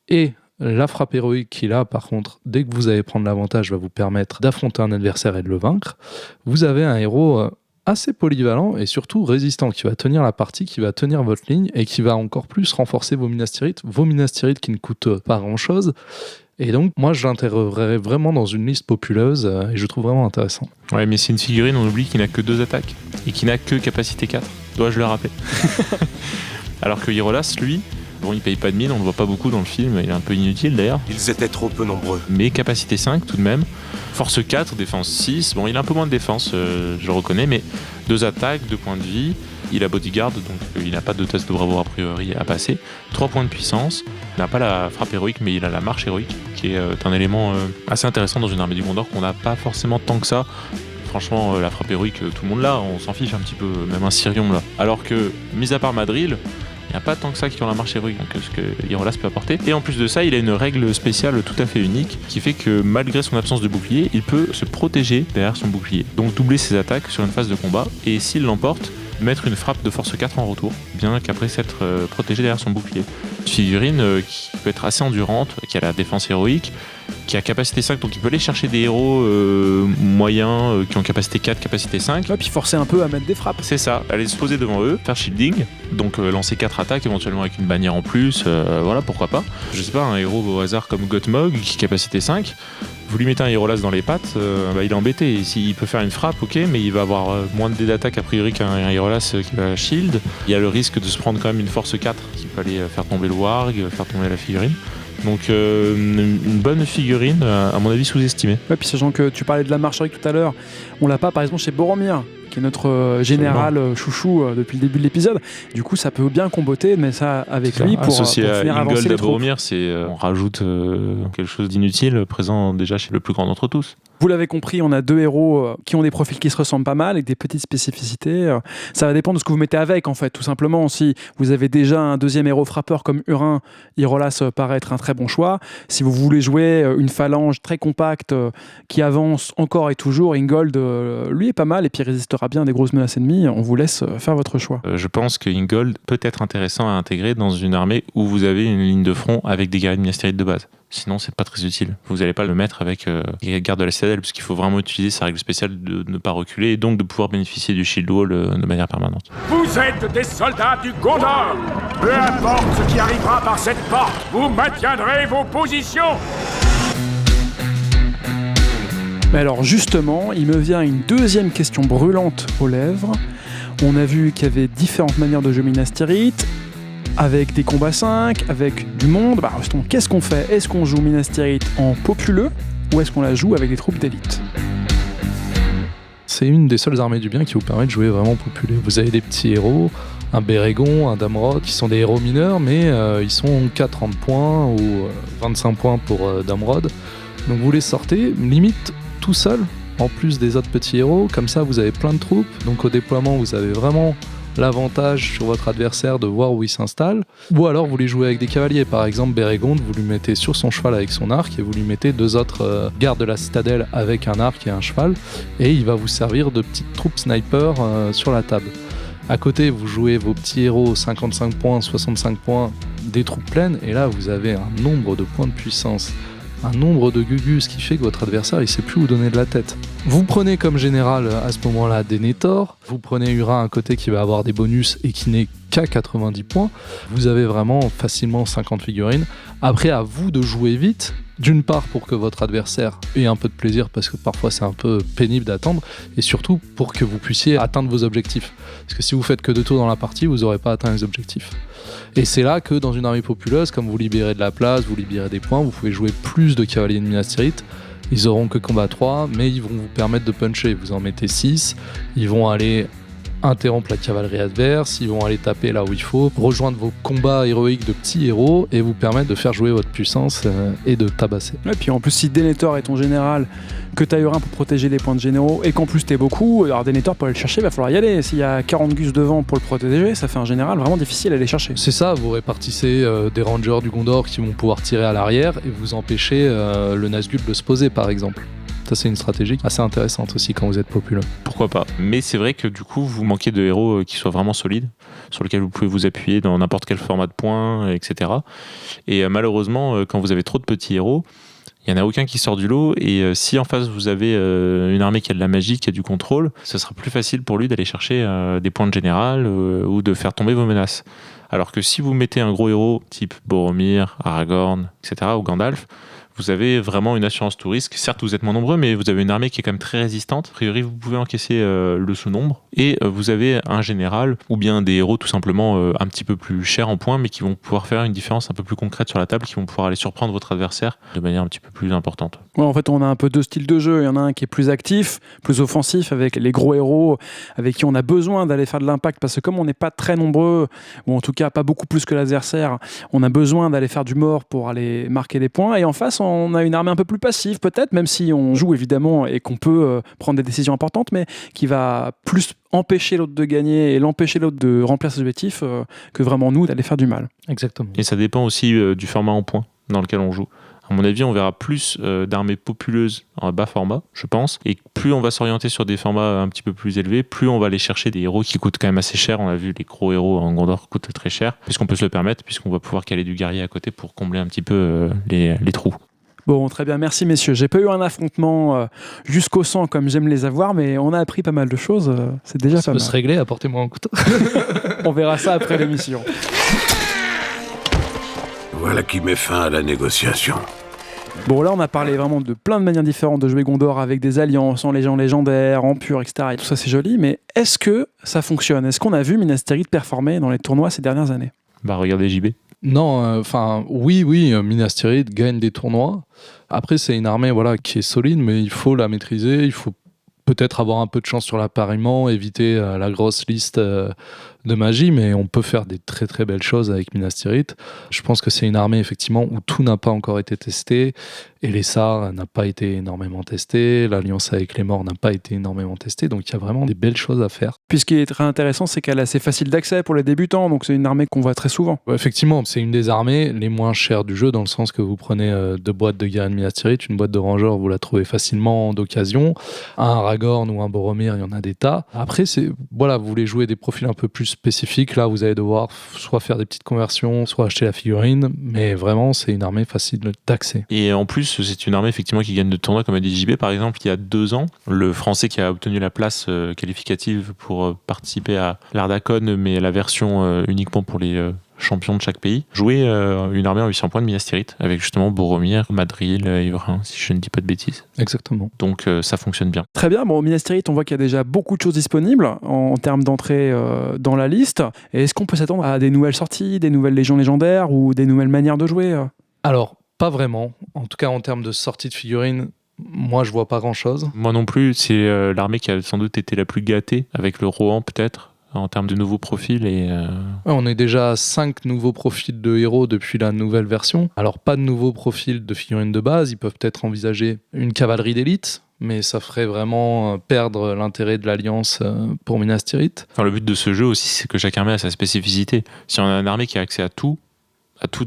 et la frappe héroïque qui, là, par contre, dès que vous allez prendre l'avantage, va vous permettre d'affronter un adversaire et de le vaincre, vous avez un héros assez polyvalent et surtout résistant, qui va tenir la partie, qui va tenir votre ligne et qui va encore plus renforcer vos Minas Tirith qui ne coûtent pas grand-chose. Et donc, moi, je l'intégrerais vraiment dans une liste populeuse et je trouve vraiment intéressant. Ouais, mais c'est une figurine, on oublie qu'il n'a que 2 attaques et qu'il n'a que capacité 4. Dois-je le rappeler? Alors que Irolas, lui, Bon, il paye pas de mine, on le voit pas beaucoup dans le film, il est un peu inutile d'ailleurs. Ils étaient trop peu nombreux. Mais capacité 5 tout de même. Force 4, défense 6. Bon, il a un peu moins de défense, je le reconnais, mais 2 attaques, 2 points de vie. Il a bodyguard, donc il n'a pas de test de bravoure a priori à passer. 3 points de puissance. Il n'a pas la frappe héroïque, mais il a la marche héroïque, qui est un élément assez intéressant dans une armée du Gondor qu'on n'a pas forcément tant que ça. Franchement, la frappe héroïque, tout le monde l'a, on s'en fiche un petit peu, même un Sirion là. Alors que, mis à part Madril, il n'y a pas tant que ça qui ont la marche héroïque, donc ce que Irolas peut apporter. Et en plus de ça, il a une règle spéciale tout à fait unique qui fait que malgré son absence de bouclier, il peut se protéger derrière son bouclier. Donc doubler ses attaques sur une phase de combat, et s'il l'emporte, mettre une frappe de force 4 en retour, bien qu'après s'être protégé derrière son bouclier. Une figurine qui peut être assez endurante, qui a la défense héroïque, qui a capacité 5, donc il peut aller chercher des héros moyens qui ont capacité 4, capacité 5. Ouais, puis forcer un peu à mettre des frappes. C'est ça, aller se poser devant eux, faire shielding, donc lancer 4 attaques éventuellement avec une bannière en plus, voilà, pourquoi pas. Je sais pas, un héros au hasard comme Gottmog, qui capacité 5, vous lui mettez un Irolas dans les pattes, il est embêté. Et s'il peut faire une frappe, ok, mais il va avoir moins de dés d'attaque a priori qu'un Irolas qui va shield. Il y a le risque de se prendre quand même une force 4 qui peut aller faire tomber le warg, faire tomber la figurine. Donc une bonne figurine, à mon avis sous-estimée. Ouais, puis sachant que tu parlais de la marche héroïque tout à l'heure, on l'a pas par exemple chez Boromir, qui est notre général chouchou depuis le début de l'épisode. Du coup, ça peut bien comboter, mais ça avec lui pour finir avancer les troupes. Boromir, on rajoute quelque chose d'inutile présent déjà chez le plus grand d'entre tous. Vous l'avez compris, on a 2 héros qui ont des profils qui se ressemblent pas mal, avec des petites spécificités. Ça va dépendre de ce que vous mettez avec, en fait, tout simplement. Si vous avez déjà un deuxième héros frappeur comme Hurin, Irolas paraît être un très bon choix. Si vous voulez jouer une phalange très compacte qui avance encore et toujours, Ingold, lui, est pas mal et puis résistera bien à des grosses menaces ennemies. On vous laisse faire votre choix. Je pense que Ingold peut être intéressant à intégrer dans une armée où vous avez une ligne de front avec des guerriers de Minas Tirith de base. Sinon, c'est pas très utile. Vous n'allez pas le mettre avec les gardes de la citadelle, parce qu'il faut vraiment utiliser sa règle spéciale de ne pas reculer et donc de pouvoir bénéficier du shield wall de manière permanente. Vous êtes des soldats du Gondor. Peu importe ce qui arrivera par cette porte, vous maintiendrez vos positions. Mais alors justement, il me vient une deuxième question brûlante aux lèvres. On a vu qu'il y avait différentes manières de jouer Minas Tirith, avec des combats 5, avec du monde. Bah, justement, qu'est-ce qu'on fait ? Est-ce qu'on joue Minas Tirith en populeux ou est-ce qu'on la joue avec des troupes d'élite ? C'est une des seules armées du bien qui vous permet de jouer vraiment populeux. Vous avez des petits héros, un Bérégon, un Damrod, qui sont des héros mineurs, mais ils sont 30 points ou 25 points pour Damrod. Donc vous les sortez, limite tout seul, en plus des autres petits héros. Comme ça, vous avez plein de troupes. Donc au déploiement, vous avez vraiment l'avantage sur votre adversaire de voir où il s'installe. Ou alors vous les jouez avec des cavaliers. Par exemple, Bérégonde, vous lui mettez sur son cheval avec son arc et vous lui mettez 2 autres gardes de la citadelle avec un arc et un cheval. Et il va vous servir de petites troupes sniper sur la table. À côté, vous jouez vos petits héros 55 points, 65 points, des troupes pleines. Et là, vous avez un nombre de points de puissance, un nombre de gugus qui fait que votre adversaire il sait plus où donner de la tête. Vous prenez comme général à ce moment-là Denethor, vous prenez Hurin à côté qui va avoir des bonus et qui n'est qu'à 90 points, vous avez vraiment facilement 50 figurines. Après, à vous de jouer vite, d'une part pour que votre adversaire ait un peu de plaisir parce que parfois c'est un peu pénible d'attendre, et surtout pour que vous puissiez atteindre vos objectifs. Parce que si vous faites que 2 tours dans la partie, vous n'aurez pas atteint les objectifs. Et c'est là que dans une armée populeuse, comme vous libérez de la place, vous libérez des points, vous pouvez jouer plus de cavaliers de Minas Tirith. Ils auront que combat 3, mais ils vont vous permettre de puncher. Vous en mettez 6, ils vont aller interrompre la cavalerie adverse, ils vont aller taper là où il faut, rejoindre vos combats héroïques de petits héros et vous permettre de faire jouer votre puissance et de tabasser. Et puis en plus, si Denethor est ton général, que t'as Hurin pour protéger les points de généraux et qu'en plus t'es beaucoup, alors Denethor pour aller le chercher, il va falloir y aller. S'il y a 40 gus devant pour le protéger, ça fait un général vraiment difficile à aller chercher. C'est ça, vous répartissez des rangers du Gondor qui vont pouvoir tirer à l'arrière et vous empêchez le Nazgûl de se poser par exemple. Ça, c'est une stratégie assez intéressante aussi quand vous êtes populeux. Pourquoi pas. Mais c'est vrai que du coup, vous manquez de héros qui soient vraiment solides, sur lesquels vous pouvez vous appuyer dans n'importe quel format de points, etc. Et malheureusement, quand vous avez trop de petits héros, il n'y en a aucun qui sort du lot. Et si en face, vous avez une armée qui a de la magie, qui a du contrôle, ce sera plus facile pour lui d'aller chercher des points de général ou de faire tomber vos menaces. Alors que si vous mettez un gros héros type Boromir, Aragorn, etc., ou Gandalf, vous avez vraiment une assurance tout risque. Certes, vous êtes moins nombreux, mais vous avez une armée qui est quand même très résistante. A priori, vous pouvez encaisser le sous-nombre. Et vous avez un général, ou bien des héros tout simplement un petit peu plus chers en points, mais qui vont pouvoir faire une différence un peu plus concrète sur la table, qui vont pouvoir aller surprendre votre adversaire de manière un petit peu plus importante. Ouais, en fait, on a un peu deux styles de jeu. Il y en a un qui est plus actif, plus offensif, avec les gros héros, avec qui on a besoin d'aller faire de l'impact, parce que comme on n'est pas très nombreux, ou en tout cas pas beaucoup plus que l'adversaire, on a besoin d'aller faire du mort pour aller marquer des points. Et en face, on a une armée un peu plus passive, peut-être, même si on joue évidemment et qu'on peut prendre des décisions importantes, mais qui va plus empêcher l'autre de gagner et l'empêcher l'autre de remplir ses objectifs que vraiment nous d'aller faire du mal. Exactement. Et ça dépend aussi du format en points dans lequel on joue. À mon avis, on verra plus d'armées populeuses en bas format, je pense. Et plus on va s'orienter sur des formats un petit peu plus élevés, plus on va aller chercher des héros qui coûtent quand même assez cher. On a vu, les gros héros en Gondor coûtent très cher, puisqu'on peut se le permettre, puisqu'on va pouvoir caler du guerrier à côté pour combler un petit peu les trous. Bon, très bien, merci messieurs. J'ai pas eu un affrontement jusqu'au sang comme j'aime les avoir, mais on a appris pas mal de choses. C'est déjà ça pas peut mal. se régler, apportez-moi un couteau. On verra ça après l'émission. Voilà qui met fin à la négociation. Bon, là, on a parlé vraiment de plein de manières différentes de jouer Gondor, avec des alliances, en légion légendaire, en pur, etc. Et tout ça, c'est joli, mais est-ce que ça fonctionne ? Est-ce qu'on a vu Minas Tirith performer dans les tournois ces dernières années ? Bah, regardez JB. Non, oui, Minas Tirith gagne des tournois. Après, c'est une armée qui est solide, mais il faut la maîtriser, il faut peut-être avoir un peu de chance sur l'appariement, éviter la grosse liste de magie, mais on peut faire des très très belles choses avec Minas Tirith. Je pense que c'est une armée effectivement où tout n'a pas encore été testé, et l'Essar n'a pas été énormément testé, l'alliance avec les morts n'a pas été énormément testée, donc il y a vraiment des belles choses à faire. Puis ce qui est très intéressant, c'est qu'elle est assez facile d'accès pour les débutants, donc c'est une armée qu'on voit très souvent. Ouais, effectivement, c'est une des armées les moins chères du jeu, dans le sens que vous prenez 2 boîtes de guerriers de Minas Tirith, une boîte de Rangers, vous la trouvez facilement d'occasion, un Aragorn ou un Boromir, il y en a des tas. Après, vous voulez jouer des profils un peu plus spécifiques, là vous allez devoir soit faire des petites conversions, soit acheter la figurine, mais vraiment c'est une armée facile d'accès. Et en plus, c'est une armée effectivement qui gagne de tournois, comme a dit JB. Par exemple, il y a 2 ans, le Français qui a obtenu la place qualificative pour participer à l'Ardacon, mais la version uniquement pour les champions de chaque pays, jouait une armée en 800 points de Minas Tirith, avec justement Boromir, Madril, Ivrin, si je ne dis pas de bêtises. Exactement. Donc ça fonctionne bien. Très bien, bon, Minas Tirith, on voit qu'il y a déjà beaucoup de choses disponibles en termes d'entrée dans la liste. Et est-ce qu'on peut s'attendre à des nouvelles sorties, des nouvelles légions légendaires ou des nouvelles manières de jouer ? Alors, pas vraiment. En tout cas, en termes de sortie de figurines, moi, je vois pas grand-chose. Moi non plus, c'est l'armée qui a sans doute été la plus gâtée, avec le Rohan peut-être, en termes de nouveaux profils. On est déjà à 5 nouveaux profils de héros depuis la nouvelle version. Alors, pas de nouveaux profils de figurines de base. Ils peuvent peut-être envisager une cavalerie d'élite, mais ça ferait vraiment perdre l'intérêt de l'Alliance pour Minas Tirith. Enfin, le but de ce jeu aussi, c'est que chaque armée a sa spécificité. Si on a une armée qui a accès à tout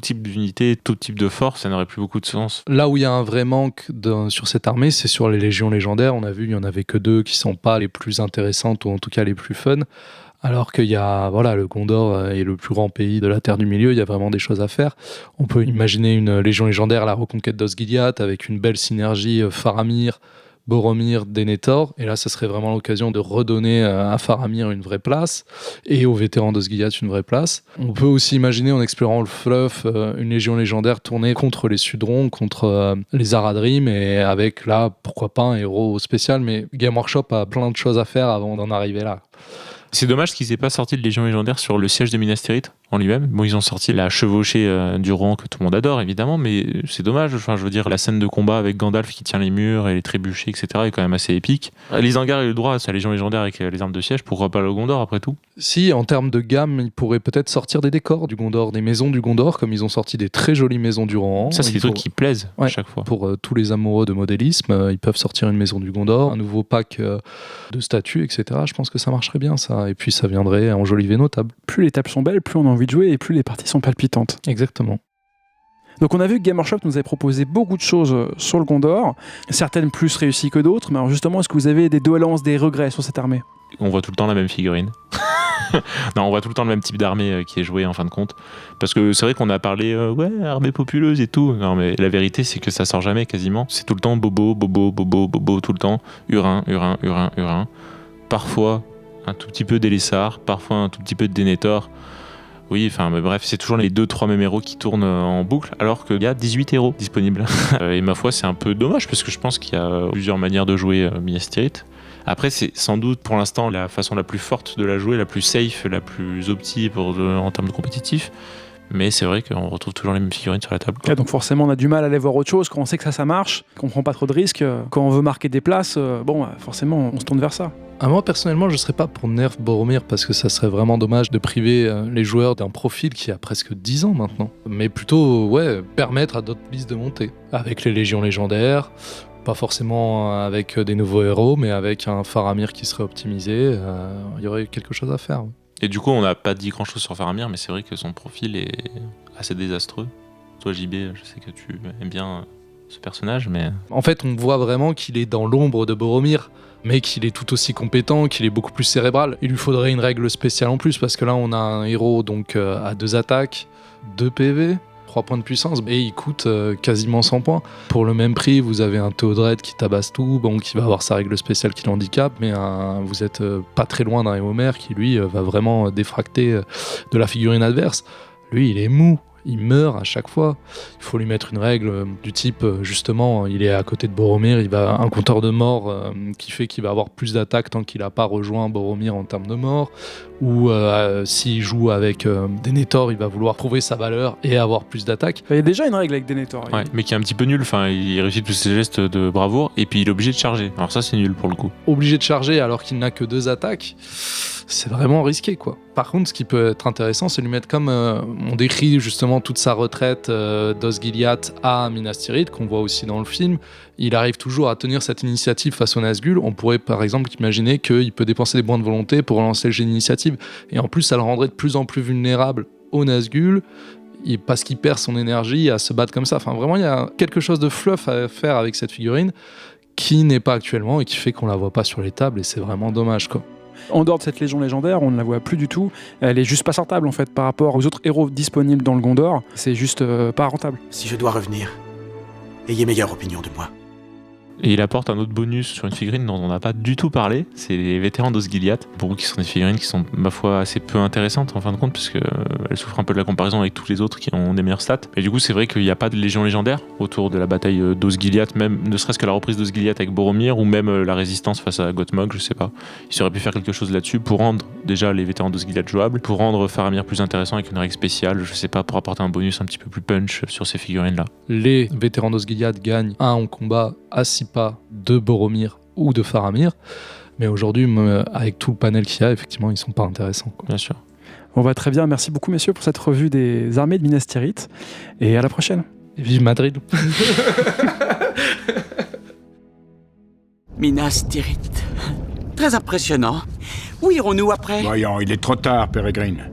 type d'unité, tout type de force, ça n'aurait plus beaucoup de sens. Là où il y a un vrai manque sur cette armée, c'est sur les légions légendaires. On a vu, il n'y en avait que 2 qui ne sont pas les plus intéressantes, ou en tout cas les plus fun. Alors qu'il y a, le Gondor est le plus grand pays de la Terre du Milieu, il y a vraiment des choses à faire. On peut imaginer une légion légendaire, la reconquête d'Osgiliath, avec une belle synergie Faramir, Boromir, Denethor, et là ça serait vraiment l'occasion de redonner à Faramir une vraie place et aux vétérans d'Osgiliath une vraie place. On peut aussi imaginer, en explorant le fluff, une légion légendaire tournée contre les Sudrons, contre les Aradrim, et avec là, pourquoi pas un héros spécial, mais Game Workshop a plein de choses à faire avant d'en arriver là. C'est dommage qu'ils aient pas sorti de Légion légendaire sur le siège de Minas Tirith en lui-même. Bon, ils ont sorti la chevauchée du Rohan que tout le monde adore, évidemment, mais c'est dommage. Enfin, je veux dire, la scène de combat avec Gandalf qui tient les murs et les trébuchets, etc., est quand même assez épique. Isengard a eu le droit à sa Légion légendaire avec les armes de siège, pourquoi pas le Gondor après tout ? Si, en termes de gamme, ils pourraient peut-être sortir des décors du Gondor, des maisons du Gondor, comme ils ont sorti des très jolies maisons du Rohan. Ça, c'est des trucs qui plaisent à chaque fois. Pour tous les amoureux de modélisme, ils peuvent sortir une maison du Gondor, un nouveau pack de statues, etc. Je pense que ça marcherait bien, ça. Et puis ça viendrait enjoliver nos tables. Plus les tables sont belles, plus on a envie de jouer et plus les parties sont palpitantes. Exactement. Donc on a vu que Game Workshop nous avait proposé beaucoup de choses sur le Gondor, certaines plus réussies que d'autres, mais alors justement, est-ce que vous avez des doléances, des regrets sur cette armée ? On voit tout le temps la même figurine. Non, on voit tout le temps le même type d'armée qui est jouée en fin de compte. Parce que c'est vrai qu'on a parlé, armée populeuse et tout. Non, mais la vérité, c'est que ça sort jamais quasiment. C'est tout le temps bobo, tout le temps. Urin. Parfois, un tout petit peu d'Elessar, parfois un tout petit peu de Denethor. Oui, enfin bref, c'est toujours les 2-3 mêmes héros qui tournent en boucle, alors qu'il y a 18 héros disponibles. Et ma foi, c'est un peu dommage, parce que je pense qu'il y a plusieurs manières de jouer Minas Tirith. Après, c'est sans doute pour l'instant la façon la plus forte de la jouer, la plus safe, la plus opti en termes de compétitif. Mais c'est vrai qu'on retrouve toujours les mêmes figurines sur la table. Okay, donc forcément, on a du mal à aller voir autre chose quand on sait que ça marche, qu'on prend pas trop de risques. Quand on veut marquer des places, forcément, on se tourne vers ça. Moi, personnellement, je serais pas pour nerf Boromir parce que ça serait vraiment dommage de priver les joueurs d'un profil qui a presque 10 ans maintenant. Mais plutôt, permettre à d'autres listes de monter. Avec les légions légendaires, pas forcément avec des nouveaux héros, mais avec un Faramir qui serait optimisé, il y aurait quelque chose à faire. Ouais. Et du coup, on n'a pas dit grand-chose sur Faramir, mais c'est vrai que son profil est assez désastreux. Toi, JB, je sais que tu aimes bien ce personnage, mais... En fait, on voit vraiment qu'il est dans l'ombre de Boromir, mais qu'il est tout aussi compétent, qu'il est beaucoup plus cérébral. Il lui faudrait une règle spéciale en plus, parce que là, on a un héros donc à 2 attaques, 2 PV, 3 points de puissance, et il coûte quasiment 100 points. Pour le même prix, vous avez un Théodred qui tabasse tout, qui va avoir sa règle spéciale qui l'handicape, mais vous êtes pas très loin d'un Éomer qui, lui, va vraiment défracter de la figurine adverse. Lui, il est mou. Il meurt à chaque fois. Il faut lui mettre une règle du type, justement, il est à côté de Boromir, il va un compteur de mort qui fait qu'il va avoir plus d'attaques tant qu'il n'a pas rejoint Boromir en termes de mort. Ou s'il joue avec Denethor, il va vouloir prouver sa valeur et avoir plus d'attaques. Il y a déjà une règle avec Denethor. Ouais, mais qui est un petit peu nul. Enfin, il réussit tous ses gestes de bravoure et puis il est obligé de charger. Alors ça, c'est nul pour le coup. Obligé de charger alors qu'il n'a que 2 attaques. C'est vraiment risqué, quoi. Par contre, ce qui peut être intéressant, c'est lui mettre comme on décrit justement toute sa retraite d'Osgiliath à Minas Tirith, qu'on voit aussi dans le film. Il arrive toujours à tenir cette initiative face aux Nazgûl. On pourrait par exemple imaginer qu'il peut dépenser des points de volonté pour relancer le jet d'initiative. Et en plus, ça le rendrait de plus en plus vulnérable aux Nazgûl, parce qu'il perd son énergie à se battre comme ça. Enfin, vraiment, il y a quelque chose de fluff à faire avec cette figurine qui n'est pas actuellement et qui fait qu'on la voit pas sur les tables, et c'est vraiment dommage, quoi. En dehors de cette légion légendaire, on ne la voit plus du tout. Elle est juste pas sortable en fait par rapport aux autres héros disponibles dans le Gondor. C'est juste pas rentable. Si je dois revenir, ayez meilleure opinion de moi. Et il apporte un autre bonus sur une figurine dont on n'a pas du tout parlé, c'est les vétérans d'Osgiliath, pour vous qui sont des figurines qui sont, ma foi, assez peu intéressantes en fin de compte, parce qu'elles souffrent un peu de la comparaison avec tous les autres qui ont des meilleures stats. Et du coup, c'est vrai qu'il n'y a pas de légion légendaire autour de la bataille d'Osgiliath, même ne serait-ce que la reprise d'Osgiliath avec Boromir, ou même la résistance face à Gothmog, je sais pas. Ils auraient pu faire quelque chose là-dessus pour rendre déjà les vétérans d'Osgiliath jouables, pour rendre Faramir plus intéressant avec une règle spéciale, je sais pas, pour apporter un bonus un petit peu plus punch sur ces figurines-là. Les vétérans d'Osgiliath gagnent en combat à 6 pas de Boromir ou de Faramir, mais aujourd'hui, avec tout le panel qu'il y a, effectivement, ils sont pas intéressants, quoi. Bien sûr. On va très bien, merci beaucoup messieurs pour cette revue des armées de Minas Tirith, et à la prochaine. Et vive Madrid. Minas Tirith. Très impressionnant. Où irons-nous après ? Voyons, il est trop tard, Pérégrine.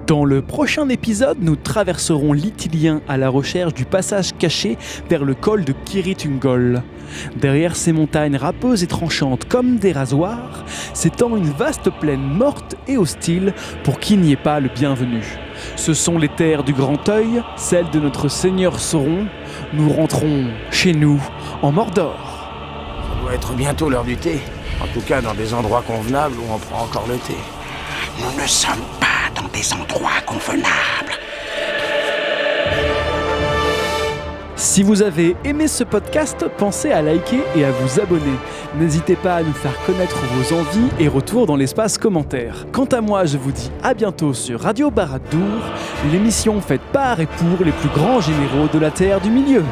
Dans le prochain épisode, nous traverserons l'Ithilien à la recherche du passage caché vers le col de Kirith Ungol. Derrière ces montagnes râpeuses et tranchantes comme des rasoirs, s'étend une vaste plaine morte et hostile pour qui n'y est pas le bienvenu. Ce sont les terres du Grand Œil, celles de notre seigneur Sauron. Nous rentrons chez nous, en Mordor. Ça doit être bientôt l'heure du thé. En tout cas, dans des endroits convenables où on prend encore le thé. Nous ne sommes pas dans des endroits convenables. Si vous avez aimé ce podcast, pensez à liker et à vous abonner. N'hésitez pas à nous faire connaître vos envies et retours dans l'espace commentaire. Quant à moi, je vous dis à bientôt sur Radio Barad-dûr, l'émission faite par et pour les plus grands généraux de la Terre du Milieu.